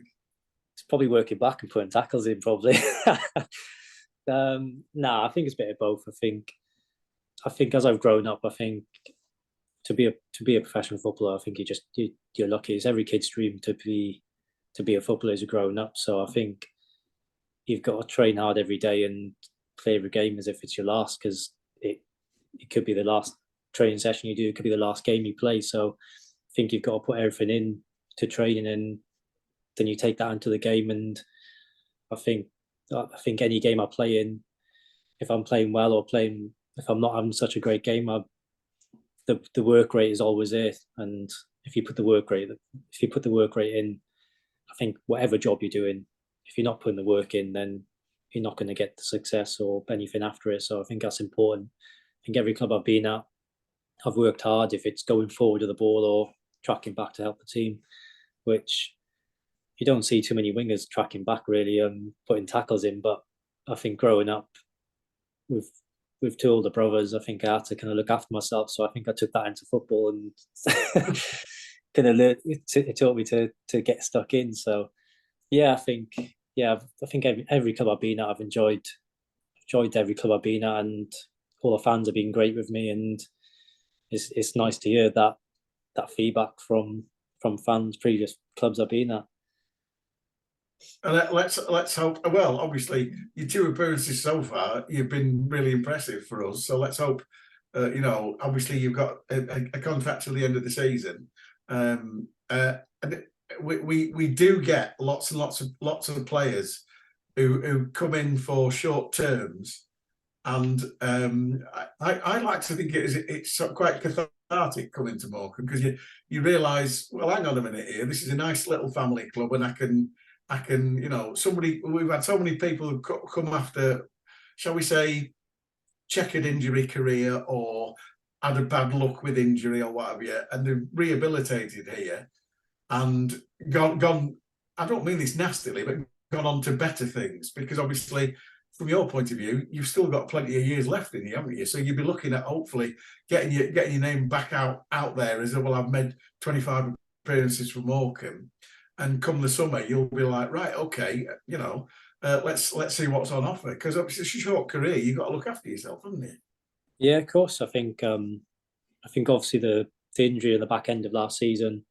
It's probably working back and putting tackles in, probably. I think it's a bit of both. I think as I've grown up, I think to be a professional footballer, I think you're lucky. It's every kid's dream to be a footballer as a grown up. So I think you've got to train hard every day and play every game as if it's your last, because it could be the last training session you do, it could be the last game you play. So I think you've got to put everything in to training, and then you take that into the game. And I think any game I play in, if I'm playing well or if I'm not having such a great game, the work rate is always there. And if you put the work rate in, I think whatever job you're doing, if you're not putting the work in, then you're not going to get the success or anything after it. So I think that's important. I think every club I've been at, I've worked hard, if it's going forward with the ball or tracking back to help the team, which you don't see too many wingers tracking back really, putting tackles in. But I think growing up with two older brothers, I think I had to kind of look after myself. So I think I took that into football, and kind of it taught me to get stuck in. So yeah, I think every club I've been at, I've enjoyed every club I've been at, and all the fans have been great with me. And it's nice to hear that feedback from fans, previous clubs I've been at. And let's hope. Well, obviously, your 2 appearances so far, you've been really impressive for us. So let's hope. Obviously, you've got a contract till the end of the season, and we do get lots and lots of players who come in for short terms, and I like to think it's quite cathartic coming to Morecambe, because you realise, well, hang on a minute here, this is a nice little family club, and I can, we've had so many people who come after, shall we say, checkered injury career or had a bad luck with injury or what have you, and they've rehabilitated here and gone, I don't mean this nastily, but gone on to better things, because obviously from your point of view, you've still got plenty of years left in you, haven't you? So you'll be looking at hopefully getting your name back out there as, well, I've made 25 appearances for Morecambe, and come the summer you'll be like, right, okay, let's see what's on offer, because obviously it's a short career. You've got to look after yourself, haven't you? Yeah, of course. I think obviously the injury at the back end of last season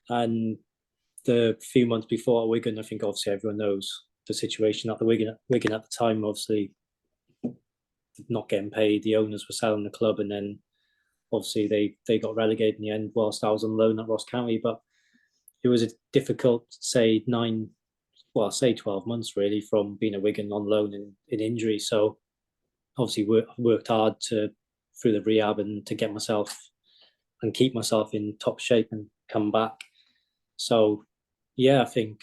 and the few months before at Wigan, I think obviously everyone knows the situation at the Wigan at the time. Obviously, not getting paid, the owners were selling the club, and then obviously they got relegated in the end whilst I was on loan at Ross County. But it was a difficult, say 12 months really from being at Wigan on loan in injury. So obviously worked hard through the rehab and to get myself and keep myself in top shape and come back. So yeah, I think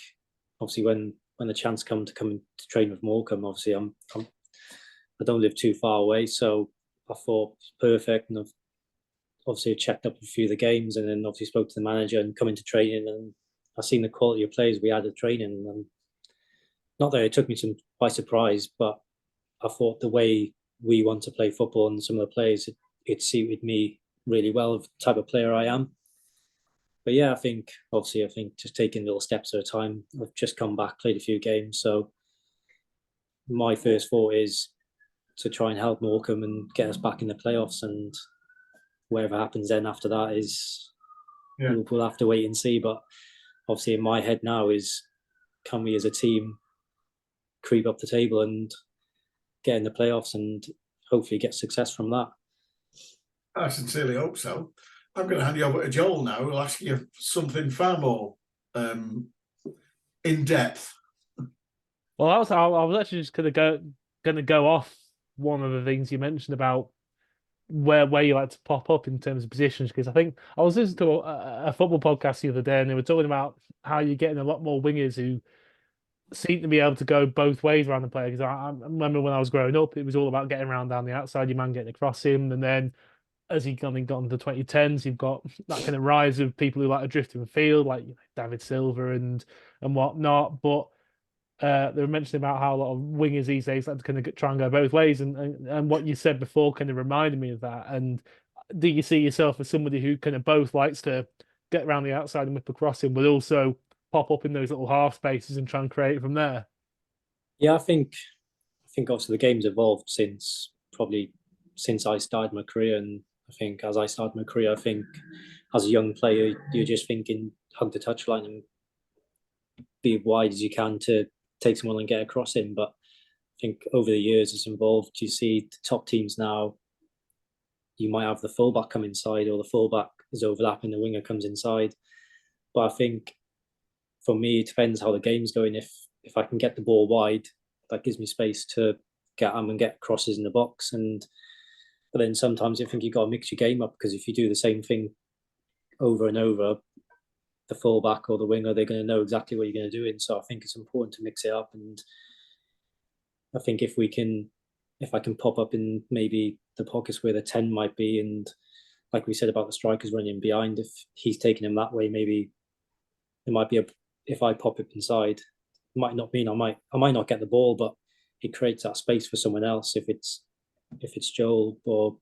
obviously when the chance come to train with Morecambe, obviously I don't live too far away, so I thought it's perfect. And I've obviously checked up a few of the games, and then obviously spoke to the manager and come into training, and I've seen the quality of players we had at training. And not that it took me by surprise, but I thought the way we want to play football and some of the players, it suited me really well, the type of player I am. But yeah, I think just taking little steps at a time. I've just come back, played a few games, so my first thought is to try and help Morecambe and get us back in the playoffs, and whatever happens then after that is we'll have to wait and see. But obviously in my head now is, can we as a team creep up the table and get in the playoffs and hopefully get success from that? I sincerely hope so. I'm going to hand you over to Joel now. We'll ask you something far more in depth. Well, I was actually just going to go off one of the things you mentioned about where you like to pop up in terms of positions, because I think I was listening to a football podcast the other day, and they were talking about how you're getting a lot more wingers who seem to be able to go both ways around the player. Because I remember when I was growing up, it was all about getting around down the outside, your man getting across him, and then as he got into the 2010s, you've got that kind of rise of people who like to drift in the field, like David Silva and whatnot. But they were mentioning about how a lot of wingers these days like to kind of try and go both ways, and what you said before kind of reminded me of that. And do you see yourself as somebody who kind of both likes to get around the outside and whip across him, but also pop up in those little half spaces and try and create from there? Yeah, I think obviously the game's evolved since I started my career, and I think as I started my career, I think as a young player, you're just thinking hug the touchline and be wide as you can to take someone and get across him. But I think over the years it's evolved. You see the top teams now, you might have the fullback come inside, or the fullback is overlapping, the winger comes inside. But I think for me, it depends how the game's going. If I can get the ball wide, that gives me space to get them and get crosses in the box. But then sometimes I think you've got to mix your game up, because if you do the same thing over and over, the fullback or the winger, they're going to know exactly what you're going to do. And so I think it's important to mix it up. And I think if I can pop up in maybe the pockets where the 10 might be, and like we said about the strikers running behind, if he's taking him that way, maybe it might be if I pop up inside, it might not mean I might not get the ball, but it creates that space for someone else. If it's Joel or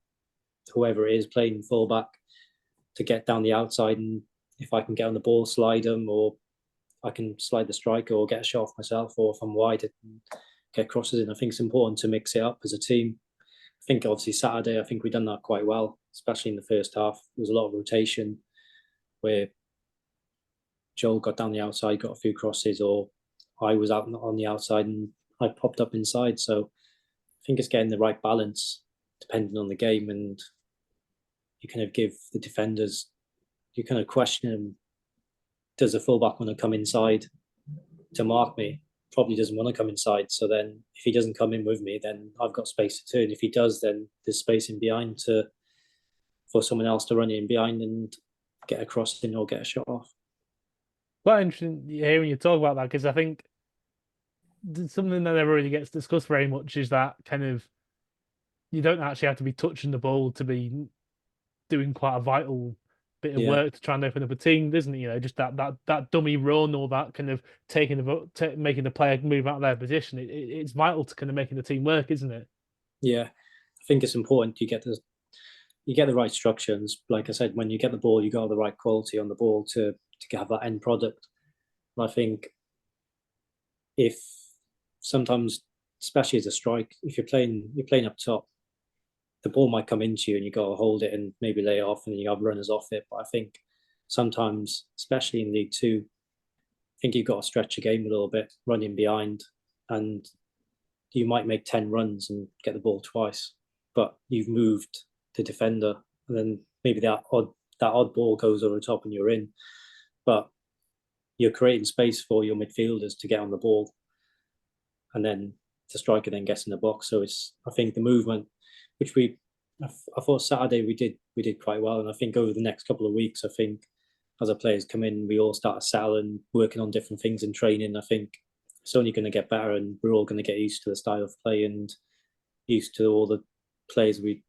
whoever it is playing fullback, to get down the outside, and if I can get on the ball, slide them, or I can slide the striker or get a shot off myself, or if I'm wide, get crosses in. I think it's important to mix it up as a team. I think obviously Saturday, I think we've done that quite well, especially in the first half. There was a lot of rotation where Joel got down the outside, got a few crosses, or I was out on the outside and I popped up inside. So I think it's getting the right balance depending on the game, and you kind of give the defenders, you kind of question them, does the fullback want to come inside to mark me? Probably doesn't want to come inside. So then if he doesn't come in with me, then I've got space to turn. If he does, then there's space in behind for someone else to run in behind and get a cross in or get a shot off. Quite interesting hearing you talk about that, because I think something that never really gets discussed very much is that kind of, you don't actually have to be touching the ball to be doing quite a vital bit of work to try and open up a team, isn't it? Just that dummy run, or that kind of making the player move out of their position. It's vital to kind of making the team work, isn't it? Yeah, I think it's important you get the right structure. And like I said, when you get the ball, you got the right quality on the ball to have that end product. And I think if sometimes, especially as a strike, if you're playing up top, the ball might come into you and you got to hold it and maybe lay it off and you have runners off it. But I think sometimes, especially in League Two, I think you've got to stretch your game a little bit, running behind, and you might make 10 runs and get the ball twice, but you've moved the defender, and then maybe that odd ball goes over the top and you're in. But you're creating space for your midfielders to get on the ball, and then the striker then gets in the box. So I think the movement, which I thought Saturday we did quite well, and I think over the next couple of weeks, I think as our players come in, we all start settling, working on different things in training. I think it's only going to get better, and we're all going to get used to the style of play and used to all the players we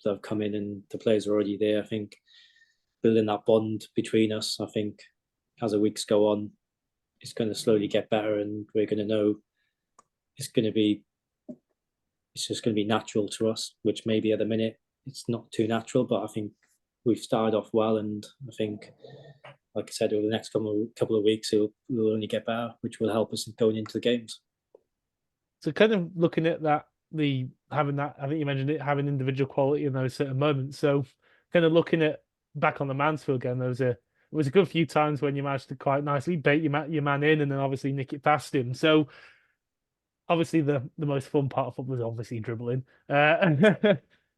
have come in, and the players are already there. I think building that bond between us, I think as the weeks go on, it's going to slowly get better, and we're going to know it's just going to be natural to us, which maybe at the minute it's not too natural, but I think we've started off well, and I think, like I said, over the next couple of weeks, we'll only get better, which will help us going into the games. So kind of looking at that, having that, I think you mentioned it, having individual quality in those certain moments. So kind of looking at back on the Mansfield game, it was a good few times when you managed to quite nicely bait your man in and then obviously nick it past him. So obviously the most fun part of football is obviously dribbling.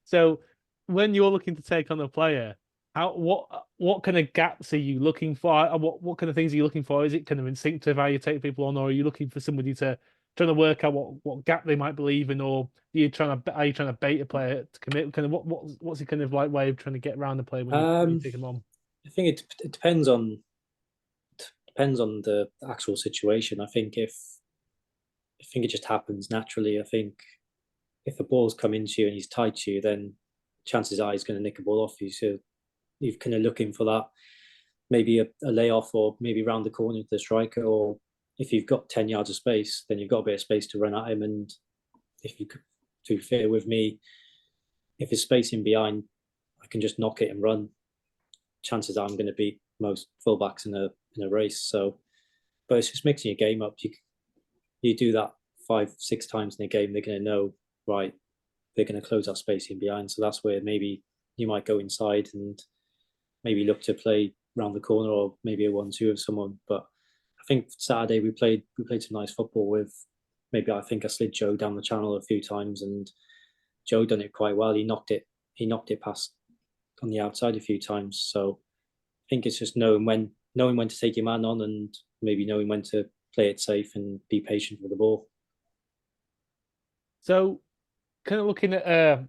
So when you're looking to take on a player, what kind of gaps are you looking for? What kind of things are you looking for? Is it kind of instinctive how you take people on, or are you looking for somebody trying to work out what gap they might believe in, or are you trying to bait a player to commit? Kind of what's the kind of like way of trying to get around the player when you take them on? I think it depends on the actual situation. I think it just happens naturally. I think if the ball's come into you and he's tied to you, then chances are he's going to nick a ball off you. So you're kind of looking for that, maybe a layoff, or maybe round the corner to the striker, or if you've got 10 yards of space, then you've got a bit of space to run at him. And if you could, to be fair with me, if there's space in behind, I can just knock it and run. Chances are I'm going to beat most fullbacks in a race. So, but it's just mixing your game up. You do that 5-6 times in a game, they're going to know, right, they're going to close that space in behind. So that's where maybe you might go inside and maybe look to play round the corner, or maybe a 1-2 of someone. But I think Saturday we played some nice football with, maybe I think I slid Joe down the channel a few times, and Joe done it quite well. He knocked it past on the outside a few times. So I think it's just knowing when to take your man on, and maybe knowing when to play it safe and be patient with the ball. So kind of looking at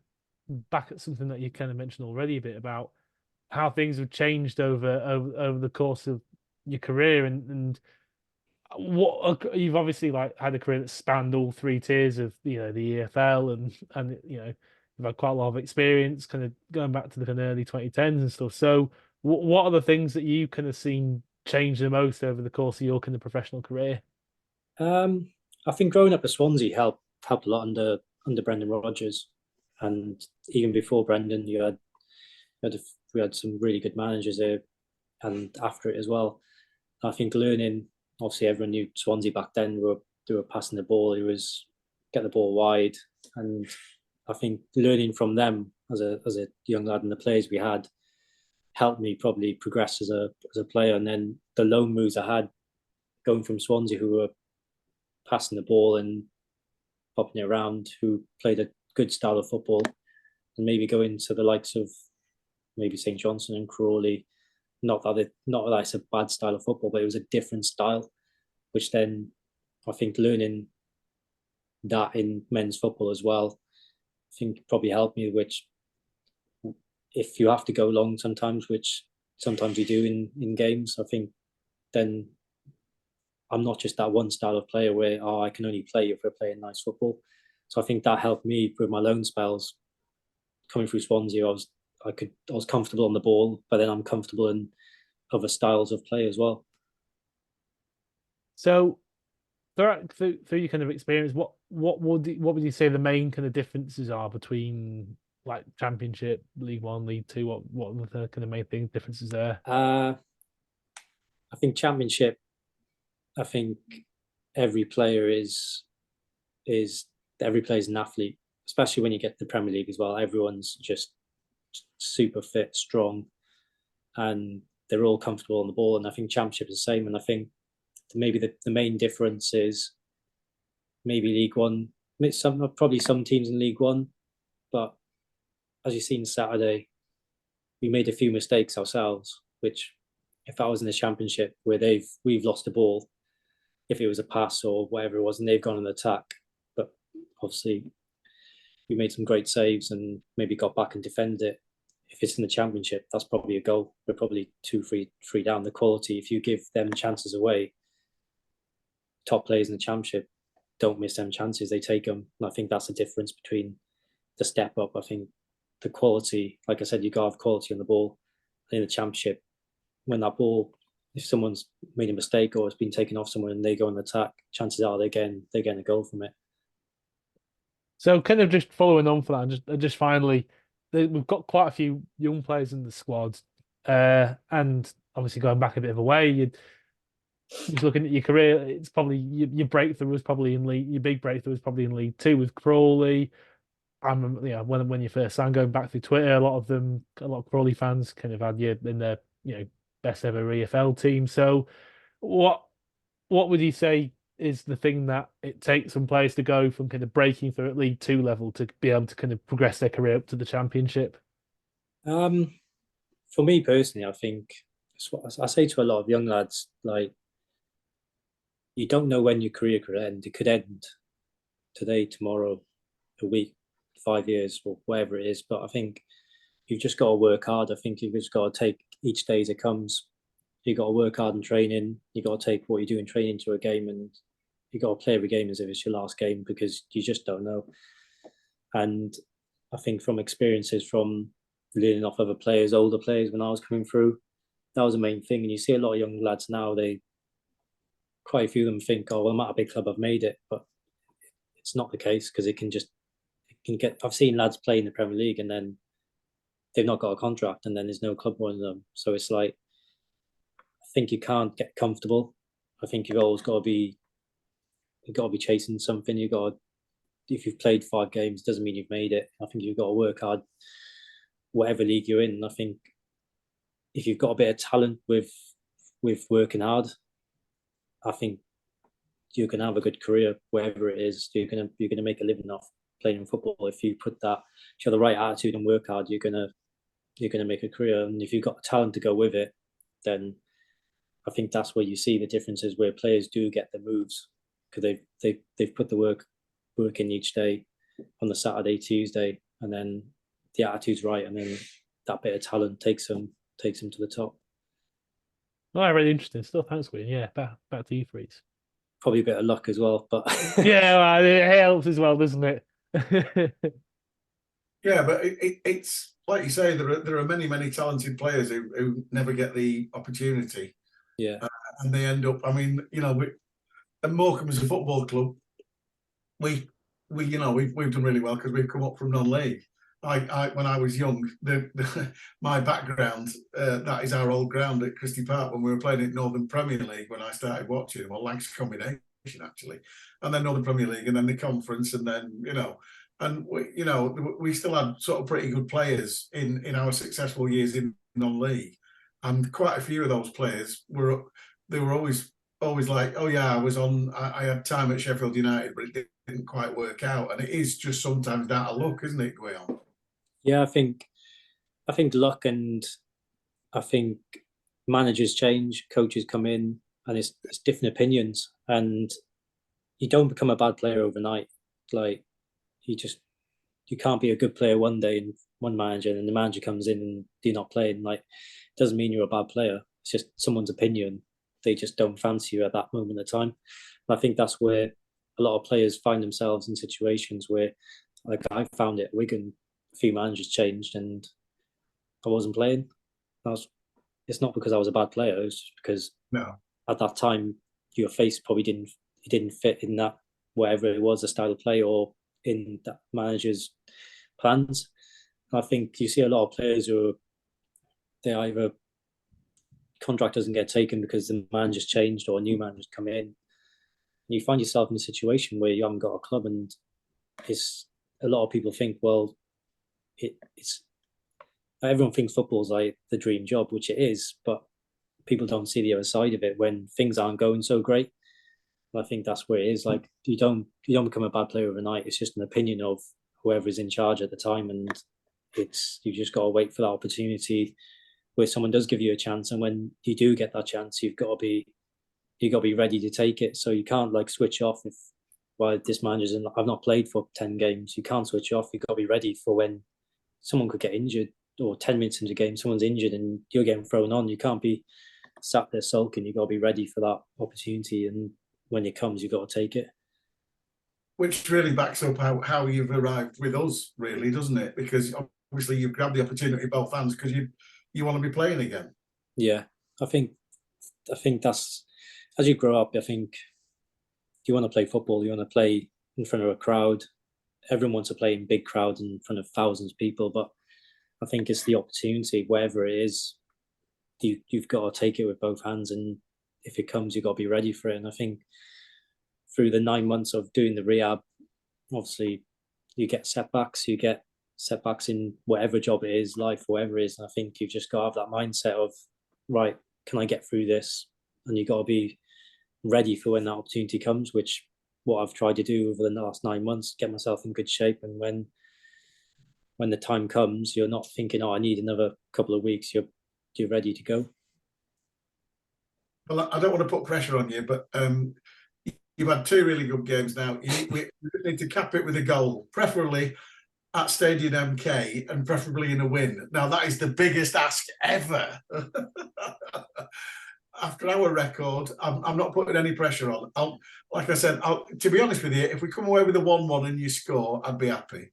back at something that you kind of mentioned already a bit about how things have changed over the course of your career, and what you've obviously like had a career that spanned all 3 tiers of the EFL, and you've had quite a lot of experience kind of going back to the kind of early 2010s and stuff. So what are the things that you kind of seen change the most over the course of your kind of professional career? I think growing up at Swansea helped a lot under Brendan Rodgers, and even before Brendan, we had some really good managers there, and after it as well. I think learning, obviously everyone knew Swansea back then they were passing the ball, it was get the ball wide, and I think learning from them as a young lad and the players we had helped me probably progress as a player. And then the loan moves I had going from Swansea, who were passing the ball and popping it around, who played a good style of football, and maybe going to the likes of maybe St Johnstone and Crawley. Not that it's a bad style of football, but it was a different style, which then I think learning that in men's football as well, I think probably helped me, which if you have to go long sometimes, which sometimes you do in games, I think then I'm not just that one style of player where I can only play if we're playing nice football. So I think that helped me with my loan spells. Coming through Swansea, I was comfortable on the ball, but then I'm comfortable in other styles of play as well. So through your kind of experience, what would you say the main kind of differences are between like Championship, League One, League Two? What are the kind of main differences there? I think Championship, I think every player is an athlete. especially when you get to the Premier League as well. Everyone's just super fit, strong, and they're all comfortable on the ball. And I think Championship is the same. And I think maybe the main difference is maybe League One. Probably some teams in League One, but as you've seen Saturday, we made a few mistakes ourselves. Which, if I was in the Championship where we've lost the ball, if it was a pass or whatever it was, and they've gone on attack, but obviously we made some great saves and maybe got back and defended it. If it's in the Championship, that's probably a goal. We're probably 2-3 down. The quality, if you give them chances away, top players in the Championship don't miss them chances, they take them. And I think that's the difference between the step up. I think the quality, like I said, you got to have quality on the ball. In the Championship, when that ball, if someone's made a mistake or it's been taken off someone and they go on the attack, chances are they're getting a goal from it. So kind of just following on for that, just finally, we've got quite a few young players in the squad, and obviously going back a bit of a way, you're just looking at your career. It's probably your breakthrough was probably in League. Your big breakthrough was probably in League Two with Crawley. I remember, when you first signed, going back through Twitter, a lot of Crawley fans kind of had you in their best ever EFL team. So, what would you say is the thing that it takes some players to go from kind of breaking through at League Two level to be able to kind of progress their career up to the Championship? For me personally, I think I say to a lot of young lads, like, you don't know when your career could end. It could end today, tomorrow, a week, 5 years, or whatever it is. But I think you've just got to work hard. I think you've just got to take each day as it comes. You got to work hard in training. You got to take what you do in training to a game, and you got to play every game as if it's your last game, because you just don't know. And I think from experiences from learning off other players, older players, when I was coming through, that was the main thing. And you see a lot of young lads now, quite a few of them think, oh, well, I'm at a big club, I've made it. But it's not the case, because I've seen lads play in the Premier League and then they've not got a contract and then there's no club wanting them. So it's like, I think you can't get comfortable. I think you've always got to be chasing something. If you've played 5 games, doesn't mean you've made it. I think you've got to work hard, whatever league you're in. I think if you've got a bit of talent with working hard, I think you can have a good career wherever it is. You're gonna make a living off playing football. If you have the right attitude and work hard, you're gonna make a career. And if you've got the talent to go with it, then I think that's where you see the differences, where players do get the moves, because they've put the work in each day on the Saturday, Tuesday, and then the attitude's right, and then that bit of talent takes them to the top. Oh, really interesting stuff. Thanks, Gwion. Yeah, back to you, Freez. Probably a bit of luck as well, but yeah, well, it helps as well, doesn't it? Yeah, but it's like you say, there are many talented players who never get the opportunity. Yeah, and they end up. I mean, at Morecambe as a football club, we've done really well because we've come up from non-league. When I was young, my background, that is our old ground at Christie Park when we were playing in Northern Premier League when I started watching. Well, Lancashire combination actually, and then Northern Premier League, and then the conference, and then and we still had sort of pretty good players in our successful years in non-league, and quite a few of those players were always like, oh yeah, I had time at Sheffield United, but it didn't quite work out, and it is just sometimes down to luck, isn't it, Gwion? Yeah, I think luck, and I think managers change, coaches come in, and it's different opinions, and you don't become a bad player overnight. Like, you can't be a good player one day and one manager, and the manager comes in and you're not playing. Like, it doesn't mean you're a bad player. It's just someone's opinion. They just don't fancy you at that moment of time. And I think that's where a lot of players find themselves in situations where, like I found it at Wigan, a few managers changed and I wasn't playing. It's not because I was a bad player. It was just because at that time your face probably didn't fit in that, whatever it was, the style of play or in that manager's plans. And I think you see a lot of players who they either contract doesn't get taken because the manager's changed or a new manager's come in. And you find yourself in a situation where you haven't got a club, and it's a lot of people think, well, it's everyone thinks football's like the dream job, which it is, but people don't see the other side of it when things aren't going so great. And I think that's where it is. Like you don't become a bad player overnight. It's just an opinion of whoever is in charge at the time, and you just got to wait for that opportunity where someone does give you a chance, and when you do get that chance, you've got to be ready to take it. So you can't like switch off if this manager's in. I've not played for 10 games. You can't switch off. You've got to be ready for when someone could get injured, or 10 minutes into the game, someone's injured and you're getting thrown on. You can't be sat there sulking. You've got to be ready for that opportunity, and when it comes, you've got to take it. Which really backs up how you've arrived with us, really, doesn't it? Because obviously you've grabbed the opportunity both hands because you want to be playing again. Yeah, I think that's, as you grow up, I think you want to play football, you want to play in front of a crowd. Everyone wants to play in big crowds in front of thousands of people, but I think it's the opportunity, wherever it is, you've got to take it with both hands, and if it comes, you've got to be ready for it. And I think through the 9 months of doing the rehab, obviously you get setbacks in whatever job it is, life, whatever it is. And I think you've just got to have that mindset of, right, can I get through this? And you've got to be ready for when that opportunity comes, which what I've tried to do over the last 9 months, get myself in good shape. And when the time comes, you're not thinking, oh, I need another couple of weeks. You're ready to go. Well, I don't want to put pressure on you, but you've had 2 really good games now. We need to cap it with a goal, preferably at Stadium MK, and preferably in a win. Now, that is the biggest ask ever. After our record, I'm not putting any pressure on. Like I said, to be honest with you, if we come away with a 1-1 and you score, I'd be happy.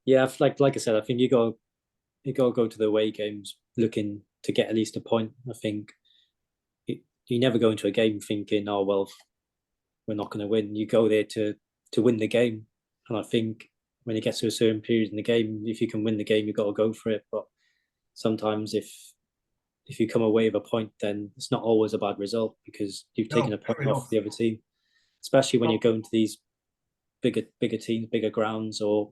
Yeah, like I said, I think you got to go to the away games looking to get at least a point. I think you never go into a game thinking, oh, well, we're not going to win. You go there to win the game. And I think when it gets to a certain period in the game, if you can win the game, you've got to go for it. But sometimes if you come away with a point, then it's not always a bad result because you've taken a point off the other team, especially when you're going to these bigger teams, bigger grounds, or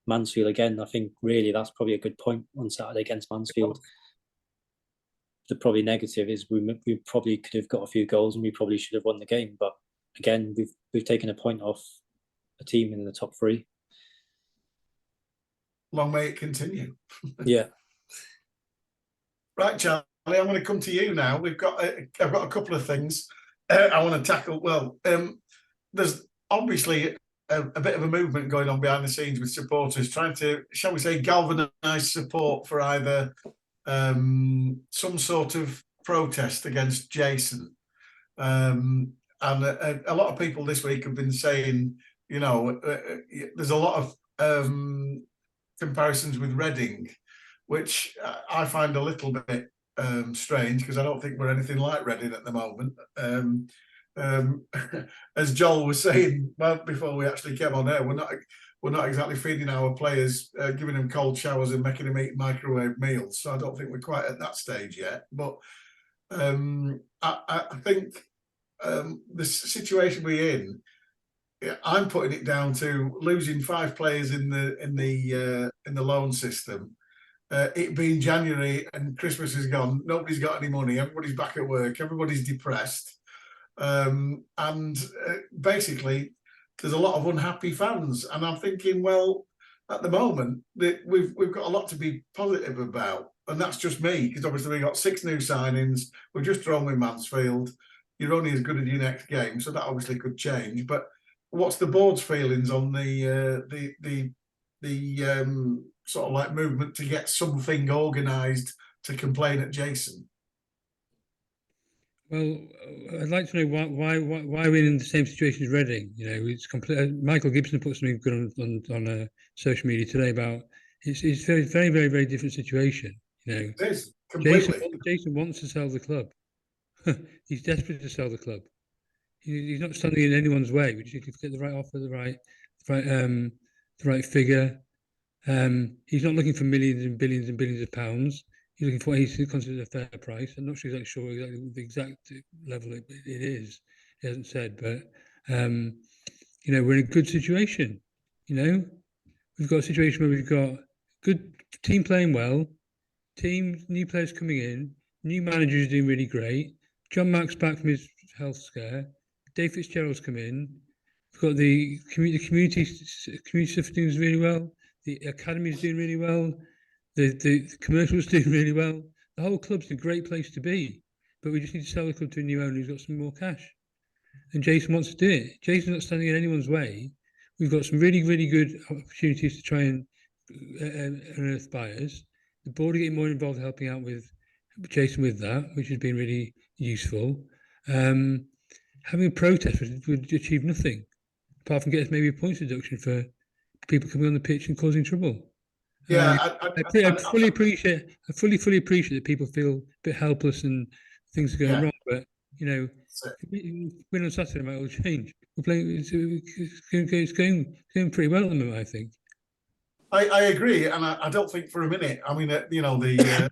Mansfield again. I think really that's probably a good point on Saturday against Mansfield. The probably negative is we probably could have got a few goals and we probably should have won the game. But again, we've taken a point off a team in the top 3. Long may it continue. Yeah. Right, Charlie, I'm going to come to you now. I've got a couple of things I want to tackle. Well, there's obviously a bit of a movement going on behind the scenes with supporters trying to, shall we say, galvanise support for either some sort of protest against Jason. And a lot of people this week have been saying, there's a lot of comparisons with Reading, which I find a little bit strange because I don't think we're anything like Reading at the moment. As Joel was saying before we actually came on air, we're not exactly feeding our players, giving them cold showers and making them eat microwave meals. So I don't think we're quite at that stage yet. But I think the situation we're in, I'm putting it down to losing 5 players in the loan system. It being January and Christmas is gone, nobody's got any money, everybody's back at work, everybody's depressed, and basically there's a lot of unhappy fans. And I'm thinking, well, at the moment we've got a lot to be positive about, and that's just me because obviously we got 6 new signings. We're just drawn with Mansfield. You're only as good as your next game, so that obviously could change. But what's the board's feelings on the sort of like movement to get something organised to complain at Jason? Well, I'd like to know why we're in the same situation as Reading. It's complete. Michael Gibson put something good on social media today about it's very, very, very, very different situation. It is completely. Jason wants to sell the club. He's desperate to sell the club. He's not standing in anyone's way. We just need to get the right offer, the right figure. He's not looking for millions and billions and billions of pounds. He's looking for what he considers a fair price. I'm not sure exactly the exact level it is. He hasn't said, but we're in a good situation. We've got a situation where we've got good team playing well, new players coming in, new managers doing really great. John Mack's back from his health scare. Dave Fitzgerald's come in. We've got the community stuff doing really well. The academy's doing really well. The commercial's doing really well. The whole club's a great place to be, but we just need to sell the club to a new owner who's got some more cash. And Jason wants to do it. Jason's not standing in anyone's way. We've got some really, really good opportunities to try and unearth buyers. The board are getting more involved, helping out with Jason with that, which has been really useful. Having a protest would achieve nothing, apart from getting maybe a points deduction for people coming on the pitch and causing trouble. Yeah, I fully appreciate that people feel a bit helpless and things are going wrong, but win on Saturday might all change. We're playing; it's going pretty well at the moment, I think. I agree, and I don't think for a minute. I mean, the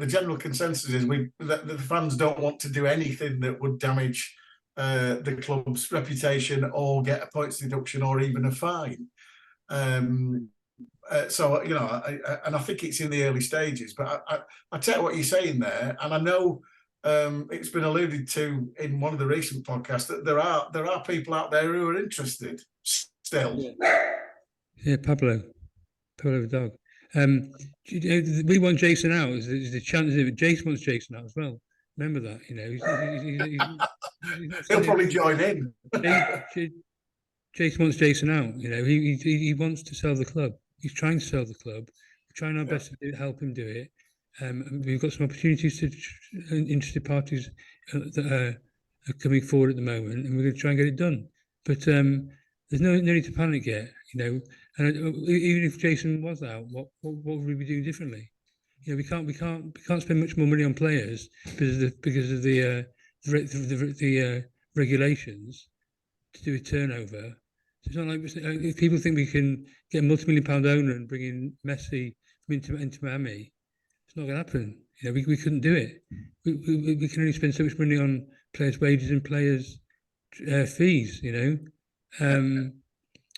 general consensus is that the fans don't want to do anything that would damage the club's reputation or get a points deduction or even a fine. So and I think it's in the early stages. But I take what you're saying there, and I know it's been alluded to in one of the recent podcasts that there are people out there who are interested still. Yeah, Pablo the dog. We want Jason out. Is the chance of it? Jason wants Jason out as well. Remember that, He'll probably join in. Jason wants Jason out. He wants to sell the club. He's trying to sell the club. We're trying our best to help him do it. We've got some opportunities to interested parties that are coming forward at the moment, and we're going to try and get it done. But there's no need to panic yet, And even if Jason was out, what would we be doing differently? We can't spend much more money on players because of the regulations to do with turnover. So it's not like if people think we can get a multi-million-pound owner and bring in Messi from into Miami. It's not going to happen. We couldn't do it. We can only spend so much money on players' wages and players' fees.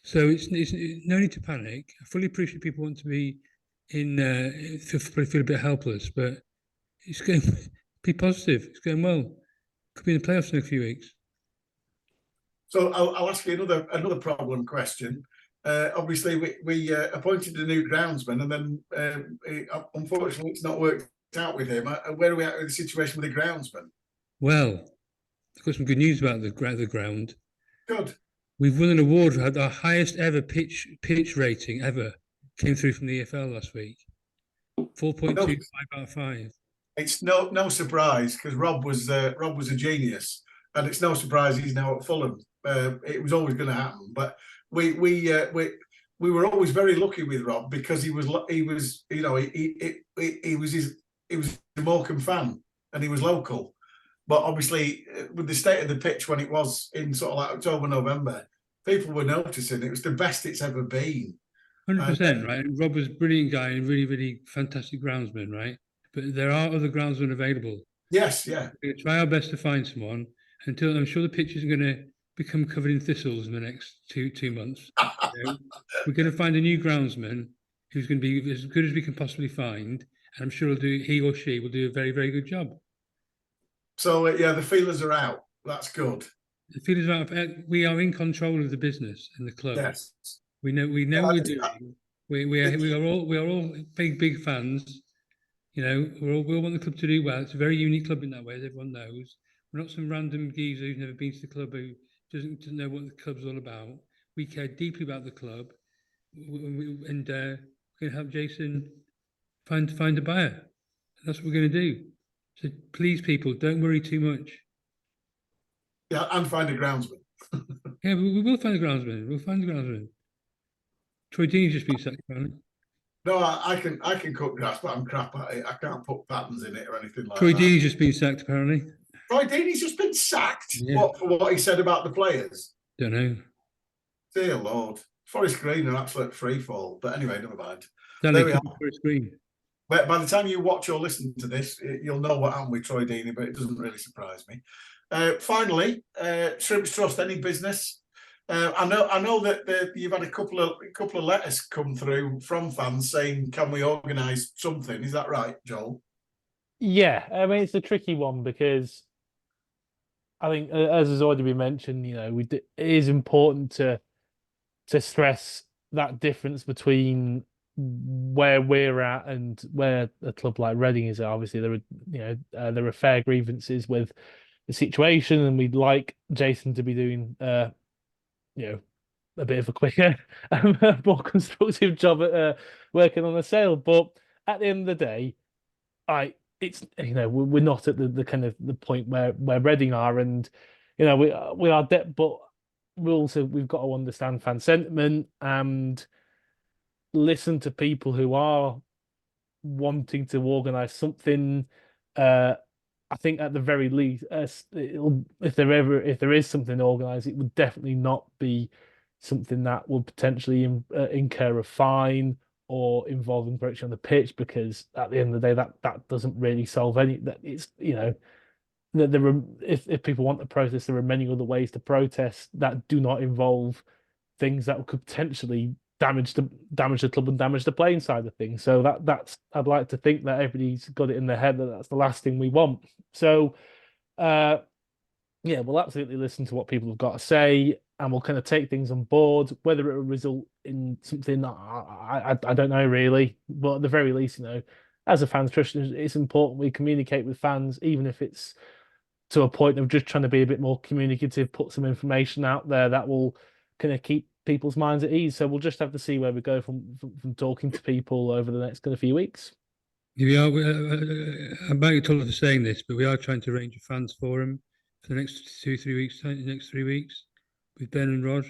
So it's no need to panic. I fully appreciate people want to be feel a bit helpless, but it's going. Be positive. It's going well. Could be in the playoffs in a few weeks. So I'll ask you another problem question. Obviously, we appointed a new groundsman, and then unfortunately, it's not worked out with him. Where are we at with the situation with the groundsman? Well, I've got some good news about the ground. Good. We've won an award for our highest ever pitch rating ever. Came through from the EFL last week. 4.25 out of 5. It's no surprise because Rob was a genius, and it's no surprise he's now at Fulham. It was always going to happen, but we were always very lucky with Rob because he was a Morecambe fan and he was local. But obviously, with the state of the pitch when it was in sort of like October, November, people were noticing it was the best it's ever been. 100%, right? And Rob was a brilliant guy and really, really fantastic groundsman, right? But there are other groundsmen available. Yes, yeah. We're going to try our best to find someone until I'm sure the pitch isn't going to become covered in thistles in the next two months. We're going to find a new groundsman who's going to be as good as we can possibly find, and I'm sure he or she will do a very, very good job. So the feelers are out. That's good. The feelers are out. We are in control of the business and the club. Yes. We know what we're doing. We are all big fans. We all want the club to do well. It's a very unique club in that way, as everyone knows. We're not some random geezer who's never been to the club who doesn't know what the club's all about. We care deeply about the club, and we're going to help Jason find a buyer. That's what we're going to do. So please, people, don't worry too much. Yeah, and find a groundsman. Yeah, we will find a groundsman. We'll find a groundsman. Troy Deeney's just been sacked, apparently. No, I can cut grass, but I'm crap at it. I can't put patterns in it or anything like Troy that. Deeney's just been sacked, apparently. Troy Deeney's just been sacked? Yeah. For what he said about the players? Don't know. Dear Lord. Forest Green are absolute free fall. But anyway, never mind. There we are. Forest Green. But by the time you watch or listen to this, you'll know what happened with Troy Deeney, but it doesn't really surprise me. Finally, Shrimps Trust, any business? I know that you've had a couple of letters come through from fans saying, "Can we organise something?" Is that right, Joel? Yeah, I mean it's a tricky one because I think, as has already been mentioned, it is important to stress that difference between where we're at and where a club like Reading is. Obviously, there are fair grievances with the situation, and we'd like Jason to be doing a bit of a quicker, more constructive job at working on the sale. But at the end of the day, we're not at the kind of the point where Reading are, and we are but we've got to understand fan sentiment and listen to people who are wanting to organise something. I think at the very least, if there is something organised, it would definitely not be something that would potentially incur a fine or involve infraction on the pitch, because at the end of the day, that doesn't really solve any. That it's that there are, if people want the protest, there are many other ways to protest that do not involve things that could potentially damage the club and damage the playing side of things. So that's I'd like to think that everybody's got it in their head that that's the last thing we want. So we'll absolutely listen to what people have got to say, and we'll kind of take things on board. Whether it will result in something, I don't know really, but at the very least, as a fans trust, it's important we communicate with fans, even if it's to a point of just trying to be a bit more communicative, put some information out there that will kind of keep people's minds at ease. So we'll just have to see where we go from talking to people over the next kind of few weeks. We are. I'm very told for saying this, but we are trying to arrange a fans forum for the next 2-3 weeks. The next 3 weeks with Ben and Rod,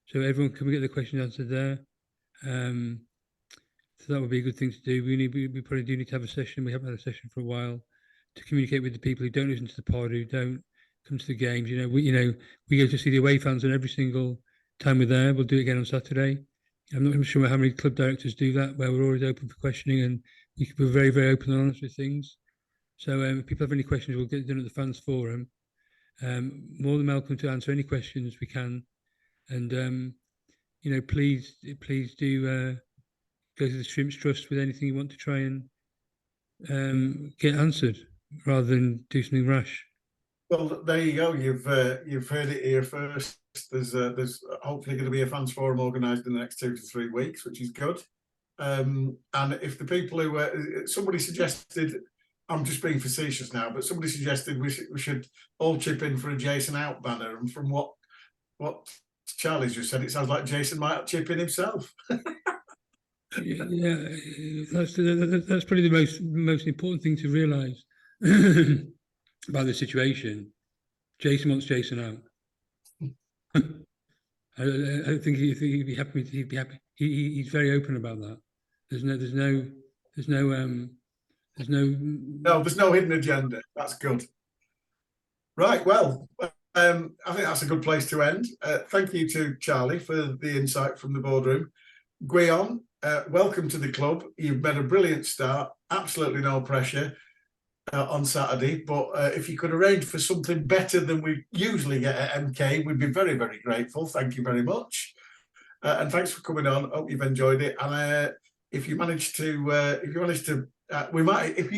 so everyone can get the questions answered there. So that would be a good thing to do. We probably do need to have a session. We haven't had a session for a while to communicate with the people who don't listen to the pod, who don't come to the games. We go to see the away fans on every single time we're there. We'll do it again on Saturday. I'm not sure how many club directors do that, where we're always open for questioning and we're very, very open and honest with things. So if people have any questions, we'll get it done at the fans forum. More than welcome to answer any questions we can. And, please do go to the Shrimps Trust with anything you want to try and get answered, rather than do something rash. Well, there you go. You've heard it here first. There's hopefully going to be a fans forum organised in the next 2 to 3 weeks, which is good. And if the people who somebody suggested, I'm just being facetious now, but somebody suggested we should all chip in for a Jason out banner. And from what Charlie's just said, it sounds like Jason might chip in himself. Yeah, that's probably the most important thing to realise about the situation. Jason wants Jason out. I think he'd be happy. He's very open about that. There's no hidden agenda. That's good. Right. Well, I think that's a good place to end. Thank you to Charlie for the insight from the boardroom. Gwion, welcome to the club. You've made a brilliant start. Absolutely no pressure on Saturday. But if you could arrange for something better than we usually get at MK, we'd be very, very grateful. Thank you very much. And thanks for coming on. Hope you've enjoyed it. And if you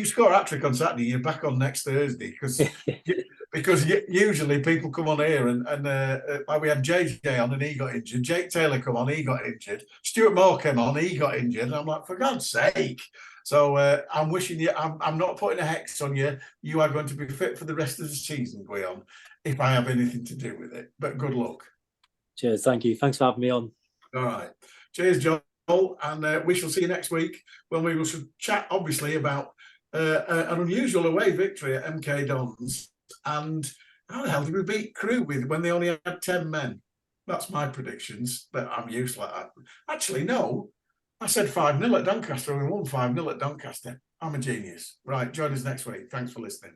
score a hat-trick on Saturday, you're back on next Thursday, because usually people come on here and like we had JJ on and he got injured. Jake Taylor come on, he got injured. Stuart Moore came on, he got injured. And I'm like, for God's sake. So I'm wishing you, I'm not putting a hex on you. You are going to be fit for the rest of the season, Gwion, if I have anything to do with it. But good luck. Cheers. Thank you. Thanks for having me on. All right. Cheers, Joel. And we shall see you next week when we will chat, obviously, about an unusual away victory at MK Dons. And how the hell did we beat Crewe with when they only had 10 men? That's my predictions, but I'm used like that. Actually, no. I said 5-0 at Doncaster and we won 5-0 at Doncaster. I'm a genius. Right, join us next week. Thanks for listening.